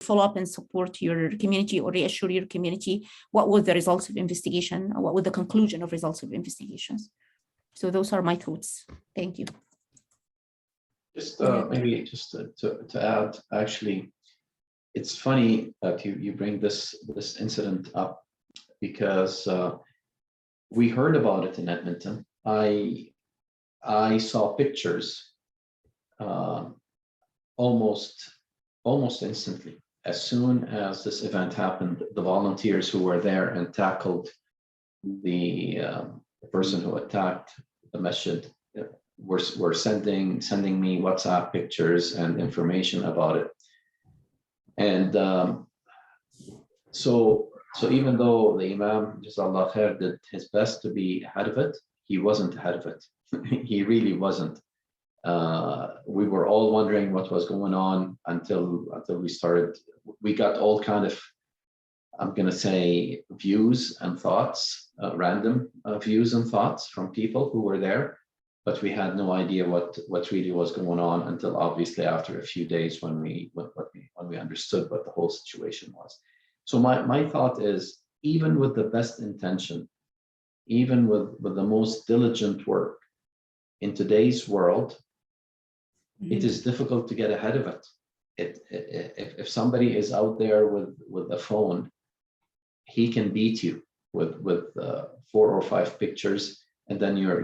follow up and support your community or reassure your community what were the results of investigation, or what were the conclusion of results of investigations. So those are my thoughts. Thank you. Just maybe just to add, actually, it's funny that you bring this incident up, because we heard about it in Edmonton. I saw pictures almost instantly. As soon as this event happened, the volunteers who were there and tackled the person who attacked the masjid were sending me WhatsApp pictures and information about it. And so even though the Imam, Jazakallah Khair, did his best to be ahead of it, he wasn't ahead of it. He really wasn't. We were all wondering what was going on until we got all kind of, I'm going to say, views and thoughts, random views and thoughts from people who were there, but we had no idea what really was going on until obviously after a few days when we understood what the whole situation was. So my thought is, even with the best intention, even with the most diligent work, in today's world, it is difficult to get ahead of it. If somebody is out there with a phone, he can beat you with 4 or 5 pictures, and then you're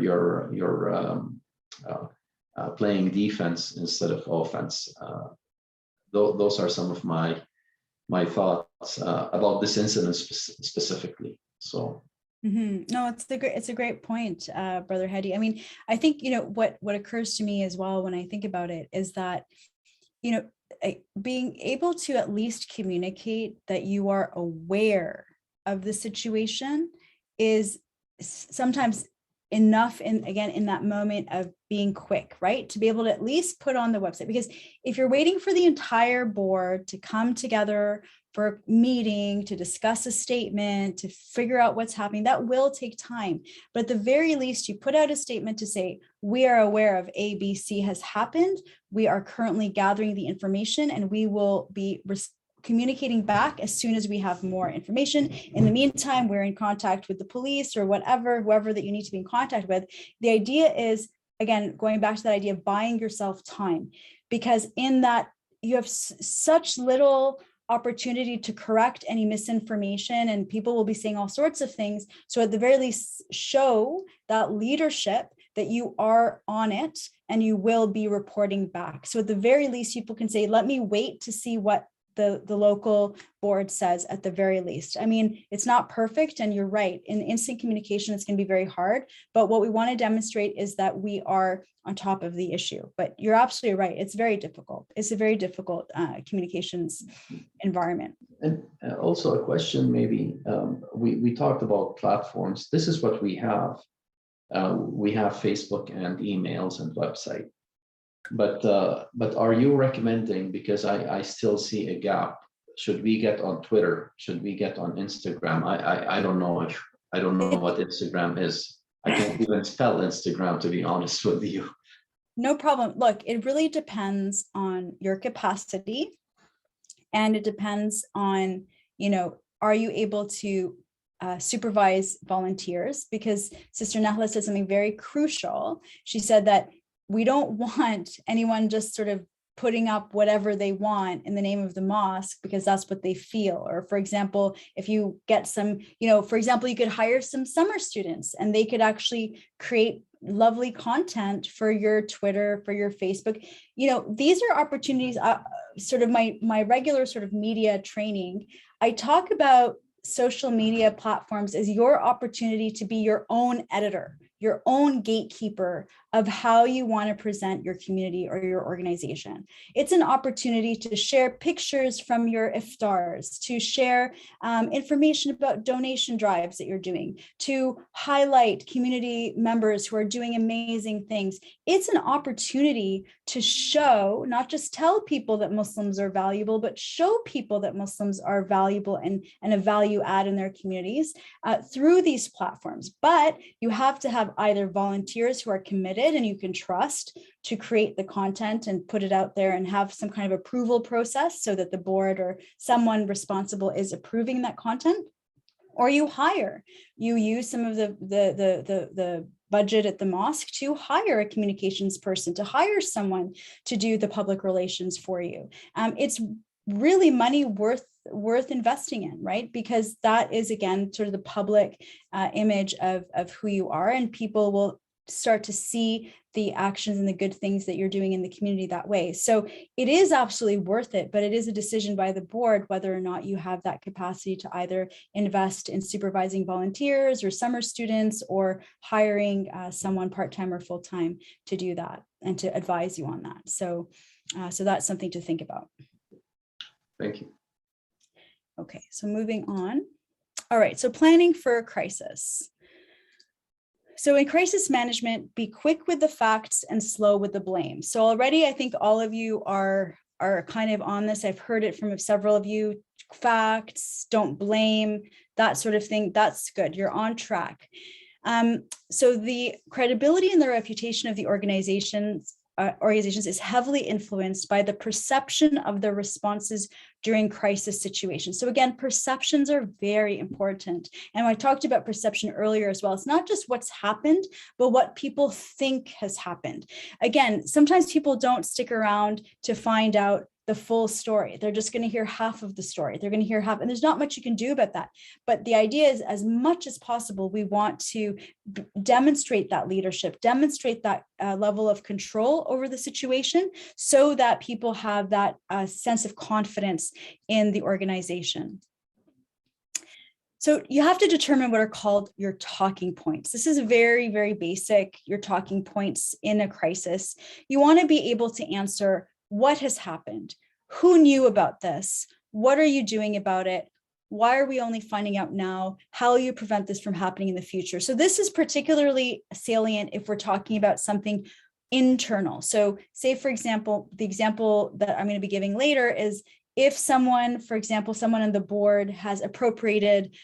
playing defense instead of offense. Those are some of my thoughts about this incident specifically. So. No, it's a great point, Brother Hadi. I mean, I think, what occurs to me as well when I think about it is that, being able to at least communicate that you are aware of the situation is sometimes enough in that moment of being quick, right? To be able to at least put on the website, because if you're waiting for the entire board to come together for a meeting, to discuss a statement, to figure out what's happening, that will take time. But at the very least, you put out a statement to say, we are aware of A, B, C has happened. We are currently gathering the information, and we will be communicating back as soon as we have more information. In the meantime, we're in contact with the police or whoever that you need to be in contact with. The idea is, again, going back to that idea of buying yourself time, because in that you have such little opportunity to correct any misinformation, and people will be saying all sorts of things. So at the very least, show that leadership that you are on it and you will be reporting back. So at the very least, people can say, let me wait to see what the local board says at the very least. I mean, it's not perfect, and you're right. In instant communication, it's going to be very hard. But what we want to demonstrate is that we are on top of the issue. But you're absolutely right. It's very difficult. It's a very difficult communications environment. And also a question, maybe, we talked about platforms. This is what we have. We have Facebook and emails and website. But are you recommending, because I still see a gap, should we get on Twitter? Should we get on Instagram? I don't know what Instagram is. I can't even spell Instagram, to be honest with you. No problem. Look, it really depends on your capacity, and it depends on, are you able to supervise volunteers? Because Sister Nahla said something very crucial. She said that we don't want anyone just sort of putting up whatever they want in the name of the mosque because that's what they feel. Or for example, if you get some, for example, you could hire some summer students and they could actually create lovely content for your Twitter, for your Facebook. These are opportunities, sort of my regular sort of media training. I talk about social media platforms as your opportunity to be your own editor, your own gatekeeper of how you want to present your community or your organization. It's an opportunity to share pictures from your iftars, to share information about donation drives that you're doing, to highlight community members who are doing amazing things. It's an opportunity to show, not just tell people that Muslims are valuable, but show people that Muslims are valuable and a value add in their communities through these platforms. But you have to have either volunteers who are committed and you can trust to create the content and put it out there and have some kind of approval process so that the board or someone responsible is approving that content, or you use some of the budget at the mosque to hire a communications person, to hire someone to do the public relations for you. It's really money worth investing in, right? Because that is, again, sort of the public image of who you are, and people will start to see the actions and the good things that you're doing in the community that way. So it is absolutely worth it, but it is a decision by the board whether or not you have that capacity to either invest in supervising volunteers or summer students, or hiring someone part-time or full-time to do that and to advise you on that. So that's something to think about. Thank you. Okay, so moving on. All right, so planning for a crisis. So in crisis management, be quick with the facts and slow with the blame. So already I think all of you are kind of on this. I've heard it from several of you. Facts, don't blame, that sort of thing. That's good. You're on track. So the credibility and the reputation of the organizations is heavily influenced by the perception of the responses during crisis situations. So again, perceptions are very important. And I talked about perception earlier as well. It's not just what's happened, but what people think has happened. Again, sometimes people don't stick around to find out the full story. They're just going to hear half of the story. They're going to hear half, and there's not much you can do about that. But the idea is, as much as possible, we want to demonstrate that leadership, demonstrate that level of control over the situation, so that people have that sense of confidence in the organization. So you have to determine what are called your talking points. This is very, very basic, your talking points in a crisis. You want to be able to answer what has happened, who knew about this, what are you doing about it, why are we only finding out now, how will you prevent this from happening in the future. So this is particularly salient if we're talking about something internal. So say, for example, the example that I'm going to be giving later is if someone, for example, someone on the board has appropriated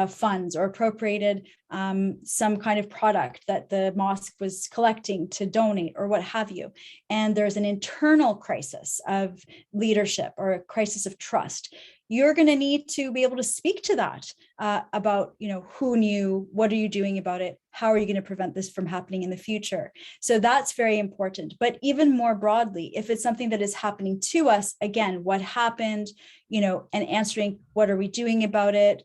funds or appropriated some kind of product that the mosque was collecting to donate or what have you, and there's an internal crisis of leadership or a crisis of trust, you're going to need to be able to speak to that about, who knew, what are you doing about it, how are you going to prevent this from happening in the future. So that's very important. But even more broadly, if it's something that is happening to us, again, what happened, and answering what are we doing about it,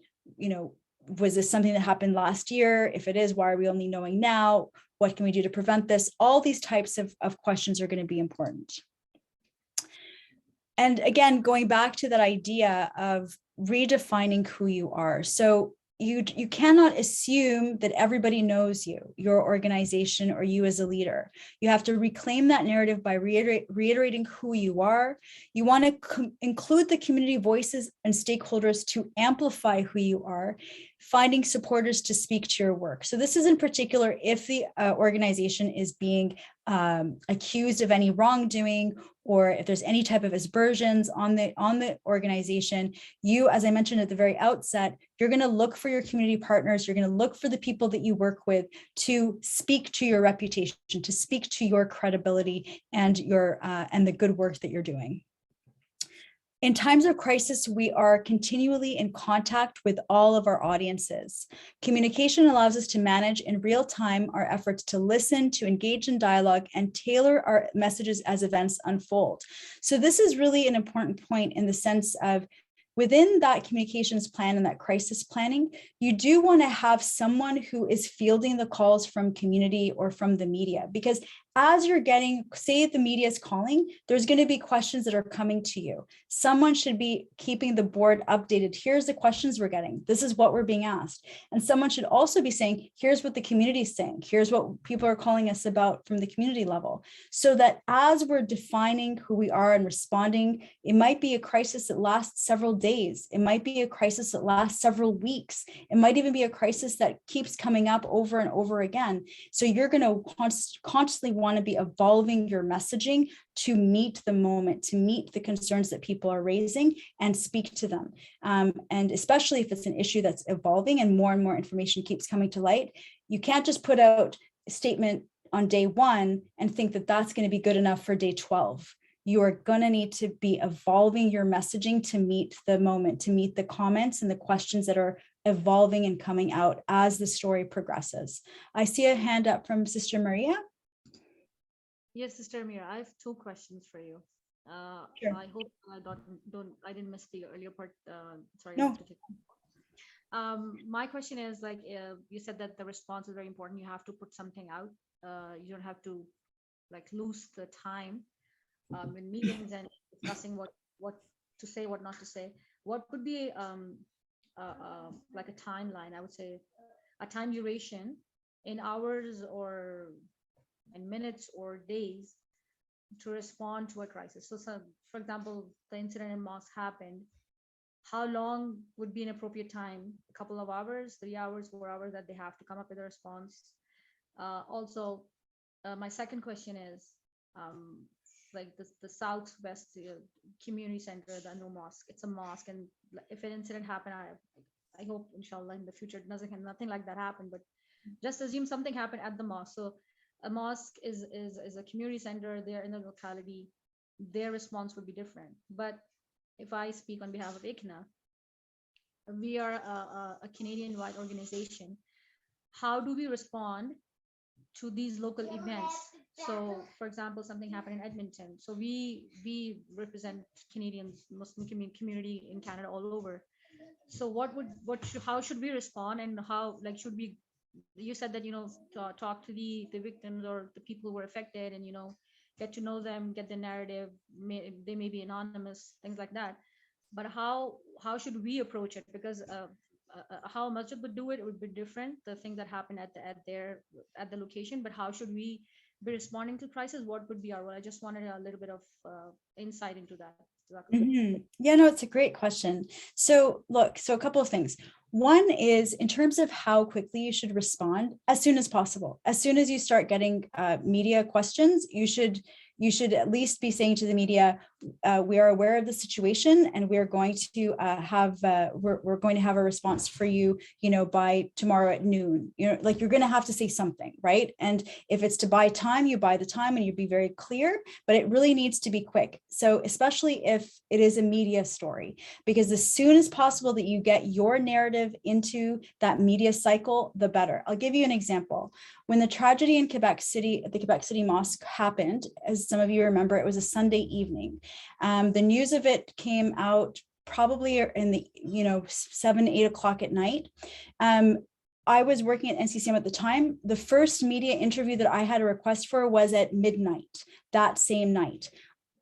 was this something that happened last year? If it is, why are we only knowing now? What can we do to prevent this? All these types of questions are going to be important. And again, going back to that idea of redefining who you are. So you cannot assume that everybody knows you, your organization, or you as a leader. You have to reclaim that narrative by reiterating who you are. You want to include the community voices and stakeholders to amplify who you are, finding supporters to speak to your work. So this is in particular if the organization is being accused of any wrongdoing, or if there's any type of aspersions on the organization. You, as I mentioned at the very outset, you're going to look for your community partners. You're going to look for the people that you work with to speak to your reputation, to speak to your credibility and and the good work that you're doing. In times of crisis, we are continually in contact with all of our audiences. Communication allows us to manage in real time our efforts to listen, to engage in dialogue, and tailor our messages as events unfold. So this is really an important point in the sense of within that communications plan and that crisis planning, you do want to have someone who is fielding the calls from community or from the media, because as you're getting, say the media is calling, there's going to be questions that are coming to you. Someone should be keeping the board updated. Here's the questions we're getting. This is what we're being asked. And someone should also be saying, here's what the community is saying. Here's what people are calling us about from the community level. So that as we're defining who we are and responding, it might be a crisis that lasts several days. It might be a crisis that lasts several weeks. It might even be a crisis that keeps coming up over and over again. So you're going to constantly want to be evolving your messaging to meet the moment, to meet the concerns that people are raising and speak to them. And especially if it's an issue that's evolving and more information keeps coming to light, you can't just put out statement on day 1 and think that that's going to be good enough for day 12. You are going to need to be evolving your messaging to meet the moment, to meet the comments and the questions that are evolving and coming out as the story progresses. I see a hand up from Sister Maria. Yes, Sister Mira, I have 2 questions for you. Sure. I hope I didn't miss the earlier part. Sorry. No. My question is like, you said that the response is very important. You have to put something out. You don't have to like lose the time in meetings and discussing what to say, what not to say. What could be like a timeline? I would say a time duration in hours or in minutes or days to respond to a crisis. So, for example, the incident in mosque happened. How long would be an appropriate time? A couple of hours, 3 hours, 4 hours that they have to come up with a response. Also, my second question is, like the Southwest Community Center, the new mosque. It's a mosque, and if an incident happened, I hope, inshallah, in the future, nothing like that happen. But just assume something happened at the mosque. So a mosque is a community center. They're in the locality. Their response would be different. But if I speak on behalf of ICNA, we are a Canadian-wide organization. How do we respond to these local events? So, for example, something happened in Edmonton. So we represent Canadians, Muslim community in Canada all over. So how should we respond, and how, like, should we? You said that, talk to the victims or the people who were affected, and get to know them, get the narrative. They may be anonymous, things like that. But how should we approach it? Because how much it would do it would be different. The things that happen at the location, but how should we be responding to crisis? What would be our role? I just wanted a little bit of insight into that. Yeah, no, it's a great question. So a couple of things. One is in terms of how quickly you should respond, as soon as possible. As soon as you start getting media questions, you should at least be saying to the media, we are aware of the situation, and we are going to we're going to have a response for you, by tomorrow at noon. Like, you're going to have to say something, right? And if it's to buy time, you buy the time, and you be very clear, but it really needs to be quick. So especially if it is a media story, because as soon as possible that you get your narrative into that media cycle, the better. I'll give you an example. When the tragedy in Quebec City, at the Quebec City Mosque happened, as some of you remember, it was a Sunday evening. The news of it came out probably in the 7, 8 o'clock at night. I was working at NCCM at the time. The first media interview that I had a request for was at midnight that same night.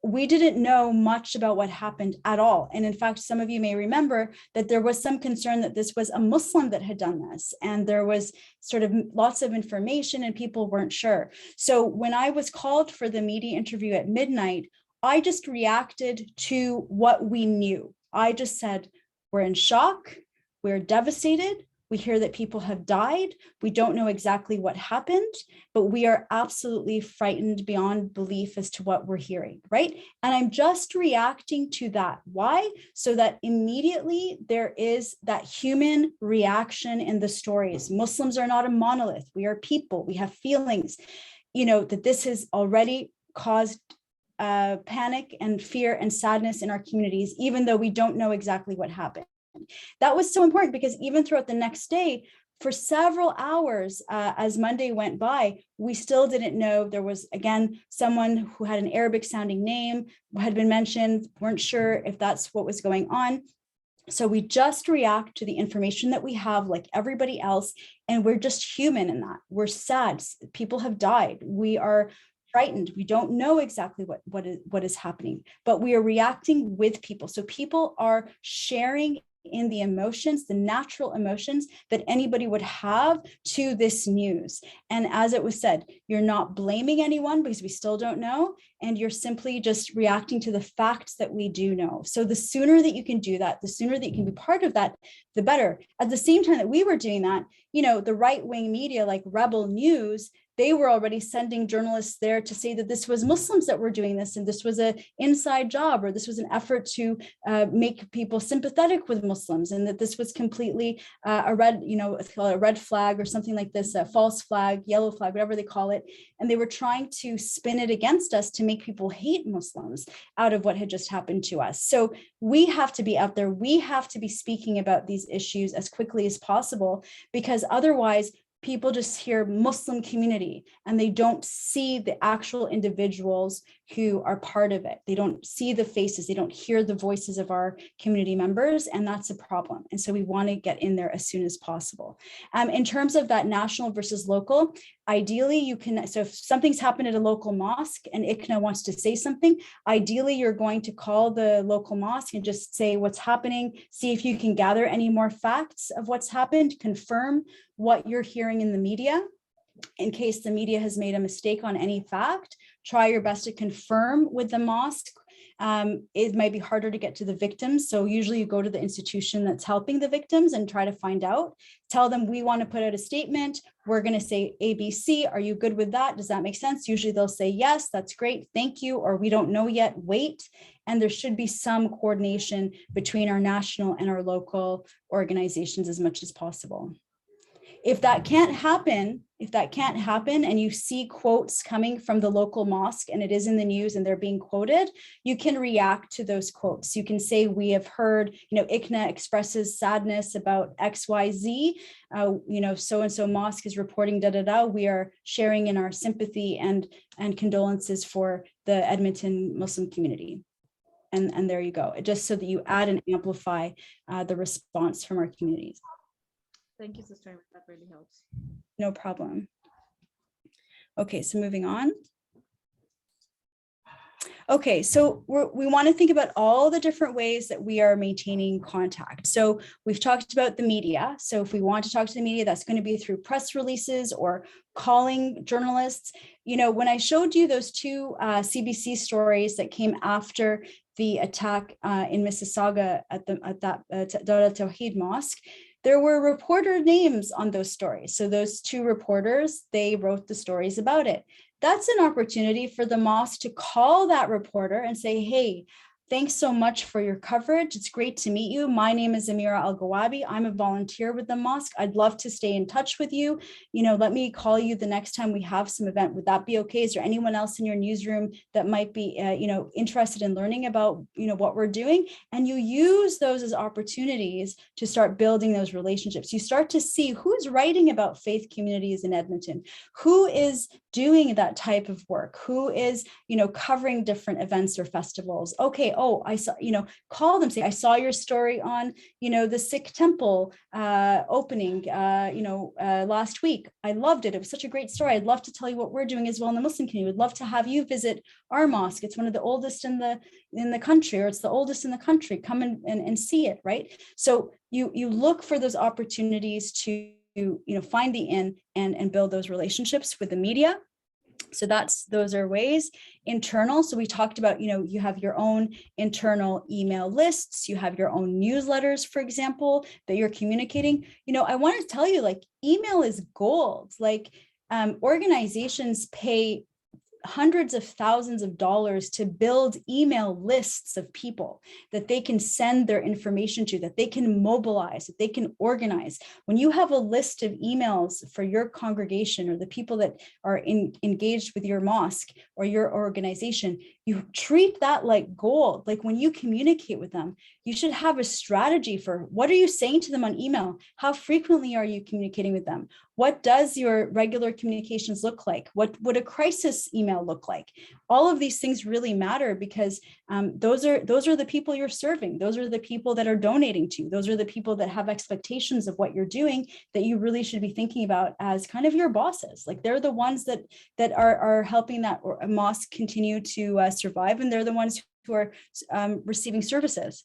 We didn't know much about what happened at all. And in fact, some of you may remember that there was some concern that this was a Muslim that had done this. And there was sort of lots of information and people weren't sure. So when I was called for the media interview at midnight, I just reacted to what we knew. I just said, we're in shock, we're devastated. We hear that people have died. We don't know exactly what happened, but we are absolutely frightened beyond belief as to what we're hearing, right? And I'm just reacting to that. Why? So that immediately there is that human reaction in the stories. Muslims are not a monolith. We are people. We have feelings. That this has already caused panic and fear and sadness in our communities, even though we don't know exactly what happened. That was so important because even throughout the next day, for several hours, as Monday went by, we still didn't know. There was, again, someone who had an Arabic sounding name had been mentioned, weren't sure if that's what was going on. So we just react to the information that we have like everybody else, and we're just human in that. We're sad. People have died. We are frightened. We don't know exactly what is happening, but we are reacting with people. So people are sharing in the emotions, the natural emotions that anybody would have to this news. And as it was said, you're not blaming anyone because we still don't know, and you're simply just reacting to the facts that we do know. So the sooner that you can do that, the sooner that you can be part of that, the better. At the same time that we were doing that, the right-wing media like Rebel News, they were already sending journalists there to say that this was Muslims that were doing this, and this was an inside job, or this was an effort to make people sympathetic with Muslims, and that this was completely a red, a red flag or something like this, a false flag, yellow flag, whatever they call it. And they were trying to spin it against us to make people hate Muslims out of what had just happened to us. So we have to be out there. We have to be speaking about these issues as quickly as possible, because otherwise people just hear Muslim community and they don't see the actual individuals who are part of it. They don't see the faces, they don't hear the voices of our community members, and that's a problem. And so we want to get in there as soon as possible. In terms of that national versus local, ideally you can, so if something's happened at a local mosque and ICNA wants to say something, ideally you're going to call the local mosque and just say what's happening, see if you can gather any more facts of what's happened, confirm what you're hearing in the media. In case the media has made a mistake on any fact, try your best to confirm with the mosque. It might be harder to get to the victims. So usually you go to the institution that's helping the victims and try to find out. Tell them, we want to put out a statement. We're going to say ABC. Are you good with that? Does that make sense? Usually they'll say, yes, that's great. Thank you. Or we don't know yet. Wait. And there should be some coordination between our national and our local organizations as much as possible. If that can't happen, and you see quotes coming from the local mosque and it is in the news and they're being quoted, you can react to those quotes. You can say, we have heard, ICNA expresses sadness about XYZ, so-and-so mosque is reporting da-da-da. We are sharing in our sympathy and condolences for the Edmonton Muslim community. And there you go, just so that you add and amplify the response from our communities. Thank you, Sister. That really helps. No problem. Okay, so moving on. Okay, so we want to think about all the different ways that we are maintaining contact. So we've talked about the media. So if we want to talk to the media, that's going to be through press releases or calling journalists. When I showed you those two CBC stories that came after the attack in Mississauga at that Dar al-Tawhid Mosque, there were reporter names on those stories. So those two reporters, they wrote the stories about it. That's an opportunity for the mosque to call that reporter and say, hey, thanks so much for your coverage. It's great to meet you. My name is Amira Al-Gawabi. I'm a volunteer with the mosque. I'd love to stay in touch with you. Let me call you the next time we have some event. Would that be okay? Is there anyone else in your newsroom that might be, interested in learning about, what we're doing? And you use those as opportunities to start building those relationships. You start to see who's writing about faith communities in Edmonton, who is doing that type of work, who is, covering different events or festivals. Okay, I saw, call them, say, I saw your story on, the Sikh temple opening, last week. I loved it. It was such a great story. I'd love to tell you what we're doing as well in the Muslim community. We'd love to have you visit our mosque. It's one of the oldest in the country, or it's the oldest in the country. Come and see it, right? So you look for those opportunities to, find the in and build those relationships with the media. So those are ways. Internal. So we talked about, you have your own internal email lists, you have your own newsletters, for example, that you're communicating. I want to tell you, email is gold. Organizations pay hundreds of thousands of dollars to build email lists of people that they can send their information to, that they can mobilize, that they can organize. When you have a list of emails for your congregation or the people that are engaged with your mosque or your organization, you treat that like gold. When you communicate with them, you should have a strategy for what are you saying to them on email? How frequently are you communicating with them? What does your regular communications look like? What would a crisis email look like? All of these things really matter because those are the people you're serving. Those are the people that are donating to. Those are the people that have expectations of what you're doing that you really should be thinking about as kind of your bosses. They're the ones that are helping that mosque continue to survive, and they're the ones who are receiving services.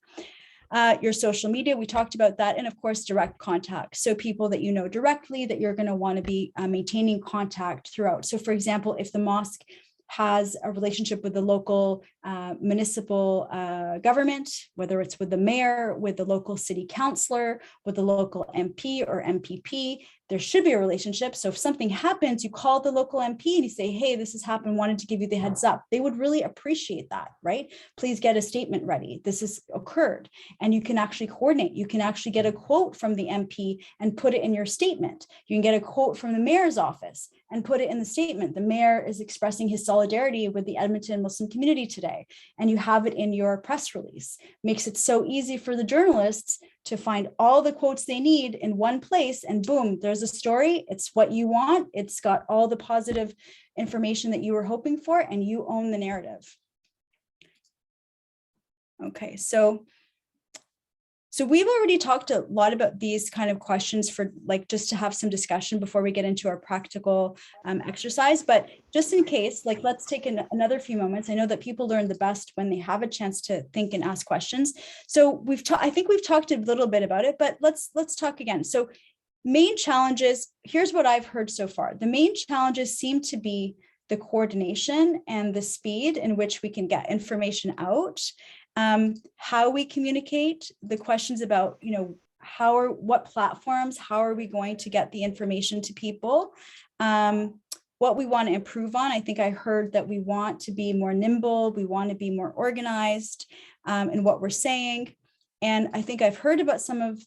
Your social media, we talked about that, and of course, direct contact. So people that you know directly that you're going to want to be maintaining contact throughout. So for example, if the mosque has a relationship with the local municipal government, whether it's with the mayor, with the local city councillor, with the local MP or MPP, there should be a relationship. So if something happens, you call the local MP and you say, hey, this has happened, wanted to give you the heads up. They would really appreciate that, right? Please get a statement ready. This has occurred. And you can actually coordinate. You can actually get a quote from the MP and put it in your statement. You can get a quote from the mayor's office and put it in the statement. The mayor is expressing his solidarity with the Edmonton Muslim community today. And you have it in your press release. Makes it so easy for the journalists to find all the quotes they need in one place, and boom, there's a story. It's what you want. It's got all the positive information that you were hoping for, and you own the narrative. Okay, so we've already talked a lot about these kind of questions for like just to have some discussion before we get into our practical exercise. But just in case, like let's take another few moments. I know that people learn the best when they have a chance to think and ask questions. So I think we've talked a little bit about it, but let's talk again. So main challenges, here's what I've heard so far. The main challenges seem to be the coordination and the speed in which we can get information out. How we communicate, the questions about, you know, what platforms, how are we going to get the information to people, what we want to improve on. I think I heard that we want to be more nimble, we want to be more organized in what we're saying. And I think I've heard about some of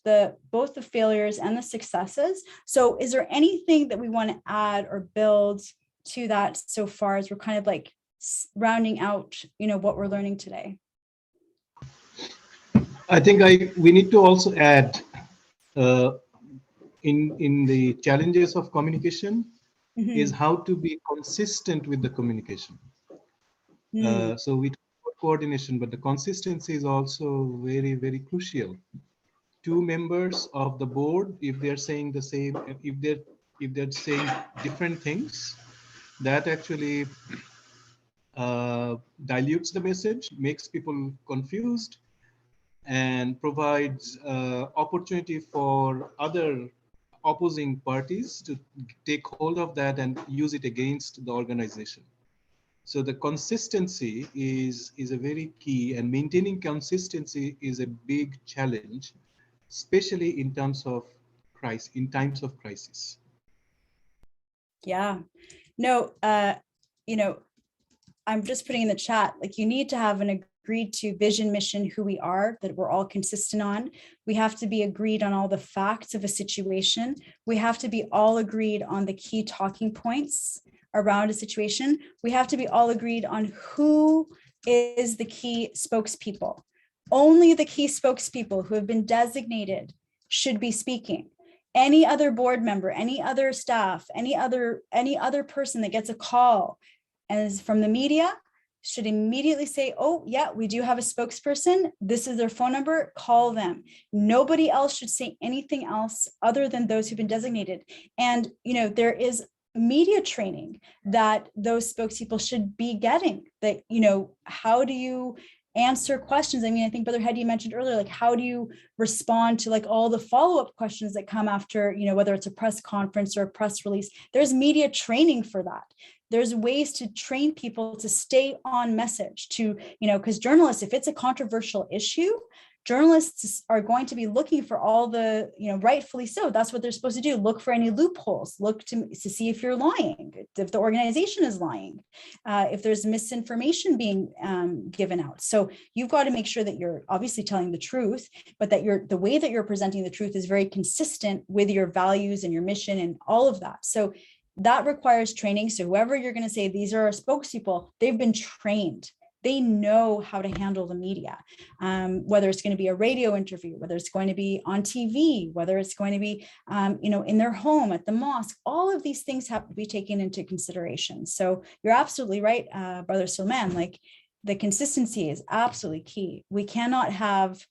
both the failures and the successes. So is there anything that we want to add or build to that so far as we're kind of like rounding out, you know, what we're learning today? I think we need to also add in the challenges of communication is how to be consistent with the communication. So we talk about coordination, but the consistency is also very, very crucial. Two members of the board, if they're saying the same, if they're saying different things, that actually dilutes the message, makes people confused, and provides opportunity for other opposing parties to take hold of that and use it against the organization. So the consistency is a very key, and maintaining consistency is a big challenge, especially in times of crisis. Yeah, no, you know, I'm just putting in the chat, like you need to have an agreed to vision, mission, who we are, that we're all consistent on. We have to be agreed on all the facts of a situation. We have to be all agreed on the key talking points around a situation. We have to be all agreed on who is the key spokespeople. Only the key spokespeople who have been designated should be speaking. Any other board member, any other staff, any other person that gets a call and is from the media should immediately say, oh yeah, we do have a spokesperson. This is their phone number, call them. Nobody else should say anything else other than those who've been designated. And, you know, there is media training that those spokespeople should be getting, that, you know, how do you answer questions? I mean, I think Brother Hedy mentioned earlier, like, how do you respond to like all the follow-up questions that come after, you know, whether it's a press conference or a press release? There's media training for that. There's ways to train people to stay on message, to, you know, because journalists, if it's a controversial issue, journalists are going to be looking for all the, you know, rightfully so, that's what they're supposed to do. Look for any loopholes, look to see if you're lying, if the organization is lying, if there's misinformation being given out. So you've got to make sure that you're obviously telling the truth, but that the way that you're presenting the truth is very consistent with your values and your mission and all of that. So that requires training. So whoever you're going to say, these are our spokespeople, they've been trained. They know how to handle the media, whether it's going to be a radio interview, whether it's going to be on TV, whether it's going to be, you know, in their home, at the mosque. All of these things have to be taken into consideration. So you're absolutely right, Brother Salman, like the consistency is absolutely key. We cannot have,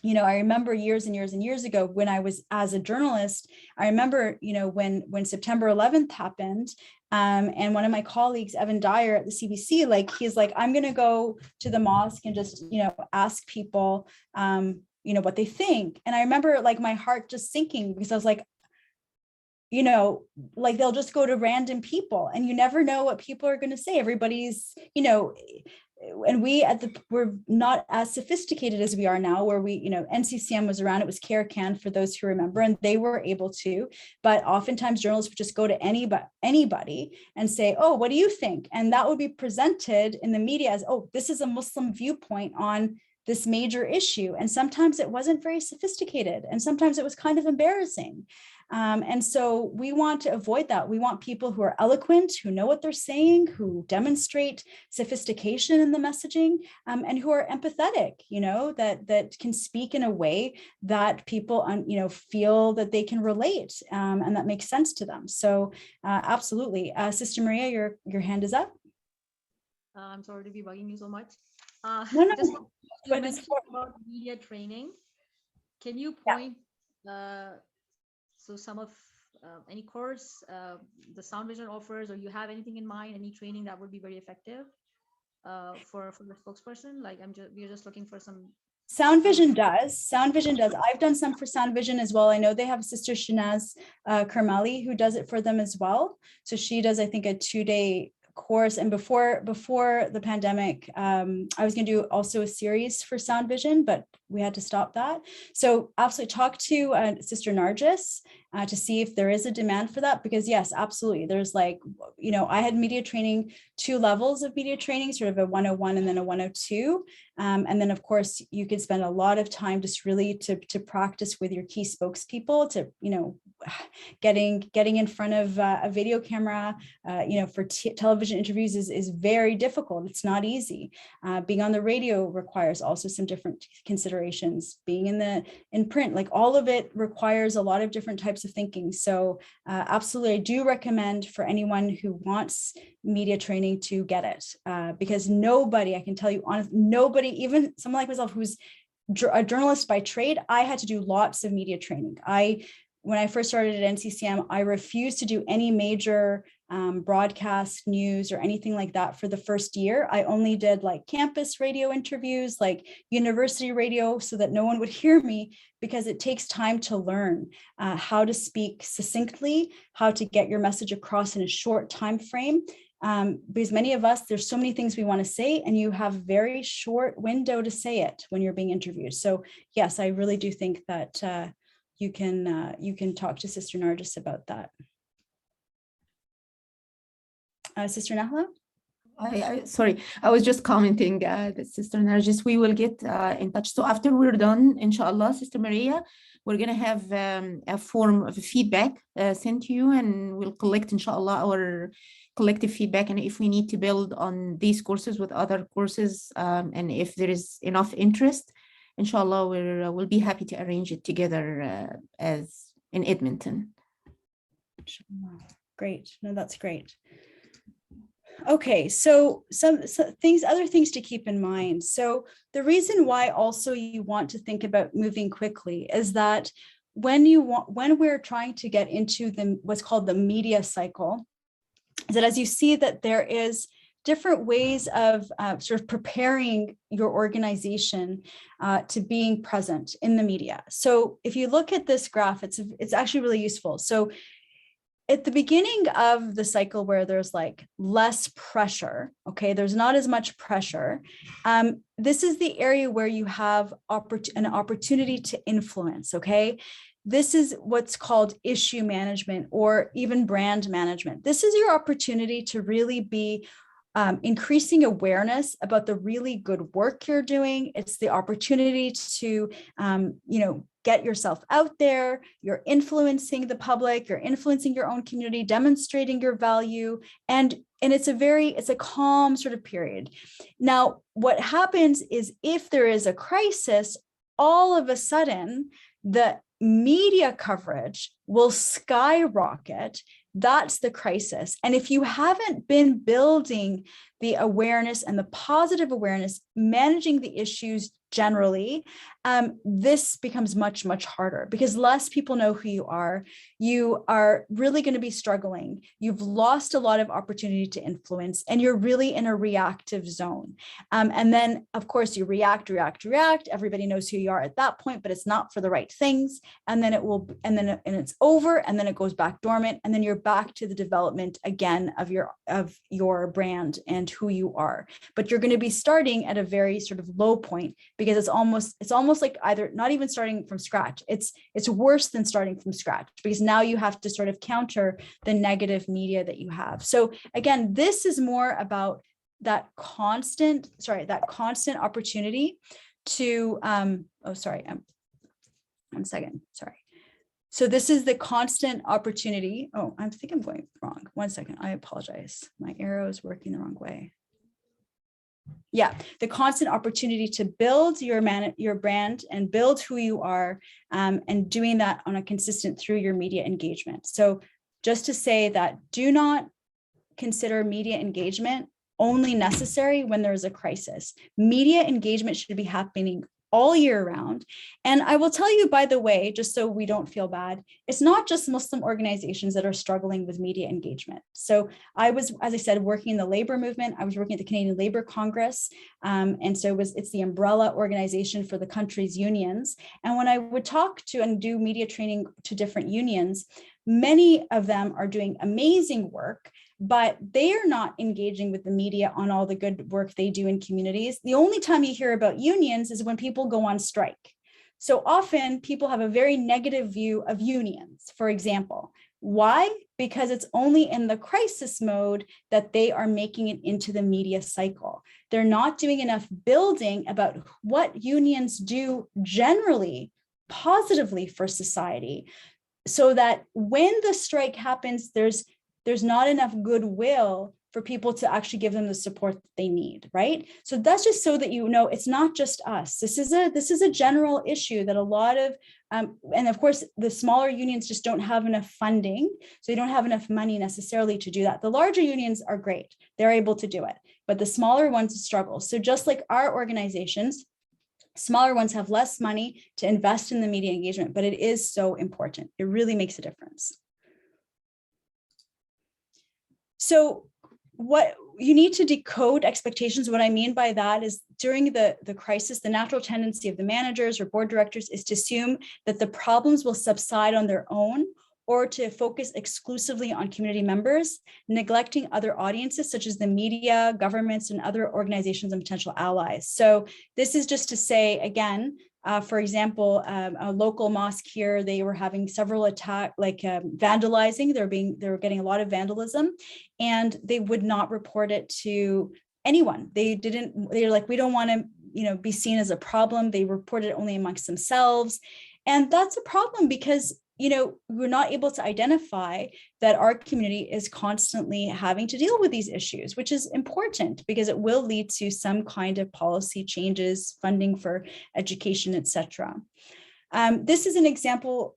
you know, I remember years and years and years ago when I was as a journalist, I remember, you know, when September 11th happened, and one of my colleagues, Evan Dyer at the CBC, like, he's like, I'm going to go to the mosque and just, you know, ask people, you know, what they think. And I remember like my heart just sinking, because I was like, you know, like they'll just go to random people and you never know what people are going to say. Everybody's, you know, and we're not as sophisticated as we are now, where we, NCCM was around, it was CARE-CAN for those who remember, and they were able to, but oftentimes journalists would just go to anybody and say, oh, what do you think? And that would be presented in the media as, oh, this is a Muslim viewpoint on this major issue. And sometimes it wasn't very sophisticated, and sometimes it was kind of embarrassing. And so we want to avoid that. We want people who are eloquent, who know what they're saying, who demonstrate sophistication in the messaging, and who are empathetic, that can speak in a way that people, feel that they can relate, and that makes sense to them. So absolutely. Sister Maria, your hand is up. I'm sorry to be bugging you so much. No. Just you mentioned about media training. Can you point so some of any course the Sound Vision offers, or you have anything in mind, any training that would be very effective for the spokesperson? Like we're just looking for some. Sound Vision does. I've done some for Sound Vision as well. I know they have Sister Shanaz Karmali who does it for them as well. So she does, I think, a 2-day course. And before the pandemic, I was going to do also a series for Sound Vision, but we had to stop that. So absolutely talk to Sister Nargis to see if there is a demand for that, because yes, absolutely. There's I had media training, 2 levels of media training, sort of a 101 and then a 102. And then of course you could spend a lot of time just really to practice with your key spokespeople, to, getting in front of a video camera, for television interviews is very difficult. It's not easy. Being on the radio requires also some different considerations. Being in print, like all of it requires a lot of different types of thinking. So absolutely, I do recommend for anyone who wants media training to get it, because nobody, I can tell you honestly, nobody, even someone like myself who's a journalist by trade, I had to do lots of media training. When I first started at NCCM, I refused to do any major broadcast news or anything like that for the first year. I only did like campus radio interviews, like university radio, so that no one would hear me, because it takes time to learn how to speak succinctly, how to get your message across in a short time frame. Because many of us, there's so many things we want to say, and you have very short window to say it when you're being interviewed. So yes, I really do think that you can talk to Sister Nargis about that. Sister Nahla? Sorry, I was just commenting that Sister Nargis, we will get in touch. So after we're done, inshallah, Sister Maria, we're going to have a form of feedback sent to you, and we'll collect, inshallah, our collective feedback. And if we need to build on these courses with other courses, and if there is enough interest, inshallah, we'll be happy to arrange it together as in Edmonton. Great. No, that's great. Okay, so other things to keep in mind. So the reason why also you want to think about moving quickly is that when we're trying to get into what's called the media cycle, is that as you see that there is different ways of sort of preparing your organization to being present in the media. So if you look at this graph, it's actually really useful. So at the beginning of the cycle, where there's like less pressure, okay, there's not as much pressure. This is the area where you have an opportunity to influence, okay? This is what's called issue management, or even brand management. This is your opportunity to really be increasing awareness about the really good work you're doing. It's the opportunity to, get yourself out there. You're influencing the public, you're influencing your own community, demonstrating your value. And it's a calm sort of period. Now, what happens is if there is a crisis, all of a sudden, the media coverage will skyrocket. That's the crisis. And if you haven't been building the awareness and the positive awareness, managing the issues generally, this becomes much, much harder, because less people know who you are. You are really going to be struggling. You've lost a lot of opportunity to influence, and you're really in a reactive zone. And then, of course, you react. Everybody knows who you are at that point, but it's not for the right things. And then it's over, and then it goes back dormant, and then you're back to the development again of your brand and brand, who you are. But you're going to be starting at a very sort of low point, because it's almost like either not even starting from scratch. It's worse than starting from scratch, because now you have to sort of counter the negative media that you have. So again, this is more about that constant opportunity to, one second, sorry. So this is the constant opportunity. Oh, I think I'm going wrong. One second, I apologize. My arrow is working the wrong way. Yeah, the constant opportunity to build your brand and build who you are, and doing that on a consistent through your media engagement. So just to say that, do not consider media engagement only necessary when there is a crisis. Media engagement should be happening all year round. And I will tell you, by the way, just so we don't feel bad, it's not just Muslim organizations that are struggling with media engagement. So I was, as I said, working in the labor movement. I was working at the Canadian Labor Congress. And so it's the umbrella organization for the country's unions. And when I would talk to and do media training to different unions, many of them are doing amazing work, but they are not engaging with the media on all the good work they do in communities. The only time you hear about unions is when people go on strike. So often people have a very negative view of unions, for example. Why? Because it's only in the crisis mode that they are making it into the media cycle. They're not doing enough building about what unions do generally, positively for society, so that when the strike happens, there's not enough goodwill for people to actually give them the support that they need, right? So that's just so that you know, it's not just us. This is a general issue that a lot of, and of course, the smaller unions just don't have enough funding, so they don't have enough money necessarily to do that. The larger unions are great, they're able to do it, but the smaller ones struggle. So just like our organizations, smaller ones have less money to invest in the media engagement, but it is so important. It really makes a difference. So what you need to decode expectations. What I mean by that is, during the crisis, the natural tendency of the managers or board directors is to assume that the problems will subside on their own, or to focus exclusively on community members, neglecting other audiences such as the media, governments, and other organizations and potential allies. So this is just to say, again, for example, a local mosque here, they were having several attacks, like vandalizing. They were getting a lot of vandalism, and they would not report it to anyone. They're like, we don't want to, be seen as a problem. They reported it only amongst themselves. And that's a problem, because we're not able to identify that our community is constantly having to deal with these issues, which is important because it will lead to some kind of policy changes, funding for education, etc. This is an example,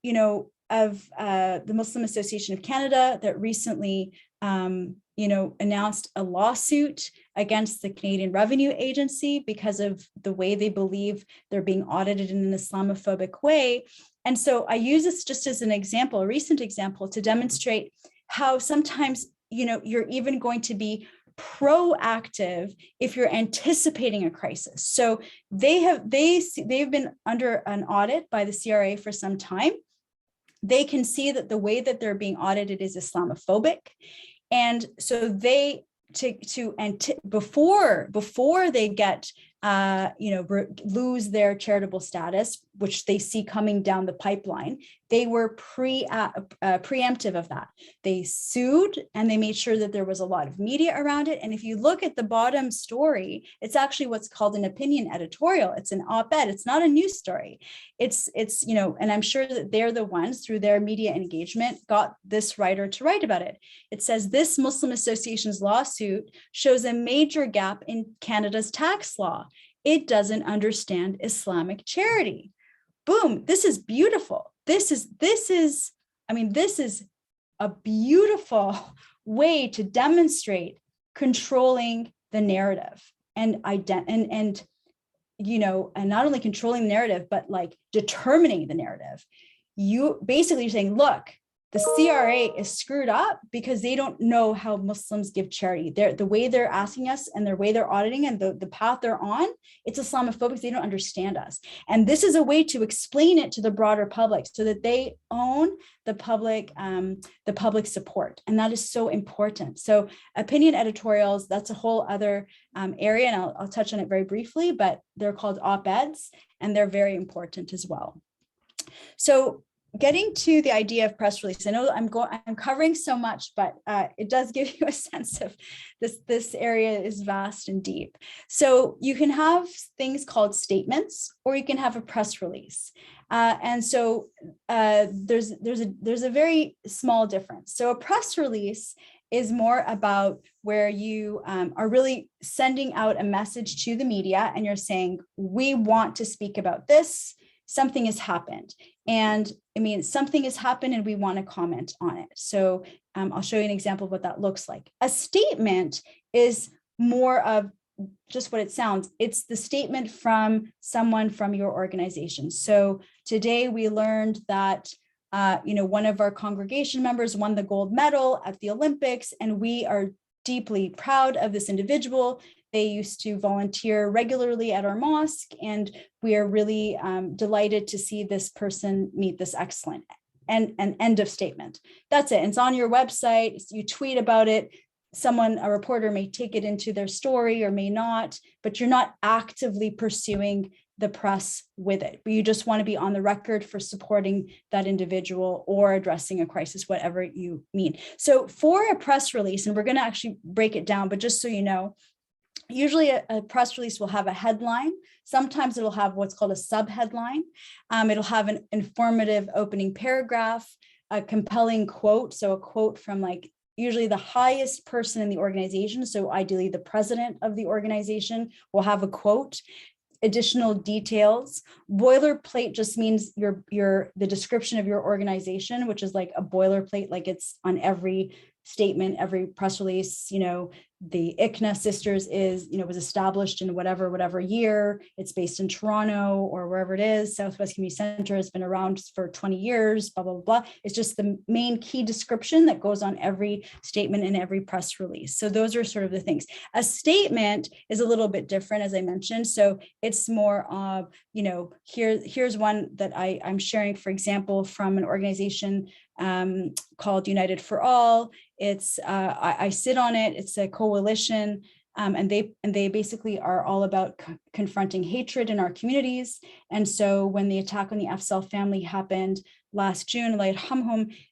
of the Muslim Association of Canada that recently, announced a lawsuit against the Canadian Revenue Agency because of the way they believe they're being audited in an Islamophobic way. And so I use this just as an example, a recent example, to demonstrate how sometimes, you're even going to be proactive if you're anticipating a crisis. So they've been under an audit by the CRA for some time. They can see that the way that they're being audited is Islamophobic. And so before they get lose their charitable status, which they see coming down the pipeline, they were preemptive of that. They sued, and they made sure that there was a lot of media around it. And if you look at the bottom story, it's actually what's called an opinion editorial. It's an op-ed. It's not a news story. It's and I'm sure that they're the ones, through their media engagement, got this writer to write about it. It says, this Muslim Association's lawsuit shows a major gap in Canada's tax law. It doesn't understand Islamic charity. Boom, this is beautiful. This is a beautiful way to demonstrate controlling the narrative and not only controlling the narrative, but like determining the narrative. You're saying, look, the CRA is screwed up because they don't know how Muslims give charity. The way they're asking us and the way they're auditing and the path they're on, it's Islamophobic. They don't understand us. And this is a way to explain it to the broader public so that they own the public support. And that is so important. So opinion editorials, that's a whole other area, and I'll touch on it very briefly, but they're called op-eds, and they're very important as well. So getting to the idea of press release, I know I'm covering so much, but it does give you a sense of this area is vast and deep. So you can have things called statements, or you can have a press release. And so there's a very small difference. So a press release is more about where you are really sending out a message to the media and you're saying, we want to speak about this. Something has happened. And I mean, something has happened and we want to comment on it. So I'll show you an example of what that looks like. A statement is more of just what it sounds. It's the statement from someone from your organization. So today we learned that one of our congregation members won the gold medal at the Olympics, and we are deeply proud of this individual. They used to volunteer regularly at our mosque, and we are really delighted to see this person meet this excellent. And an end of statement. That's it. It's on your website. You tweet about it. A reporter may take it into their story or may not, but you're not actively pursuing the press with it. But you just want to be on the record for supporting that individual or addressing a crisis, whatever you mean. So for a press release, and we're going to actually break it down, but just so you know, usually a press release will have a headline. Sometimes it'll have what's called a subheadline. It'll have an informative opening paragraph, a compelling quote. So a quote from usually the highest person in the organization. So ideally the president of the organization will have a quote. Additional details. Boilerplate just means the description of your organization, which is like a boilerplate, like it's on every statement, every press release. The ICNA Sisters was established in whatever year. It's based in Toronto or wherever it is. Southwest Community Center has been around for 20 years, blah, blah, blah. It's just the main key description that goes on every statement in every press release. So those are sort of the things. A statement is a little bit different, as I mentioned. So it's more of, here's one that I'm sharing, for example, from an organization called United for All. It's I sit on it. It's a coalition, and they basically are all about confronting hatred in our communities. And so when the attack on the Afzal family happened last June,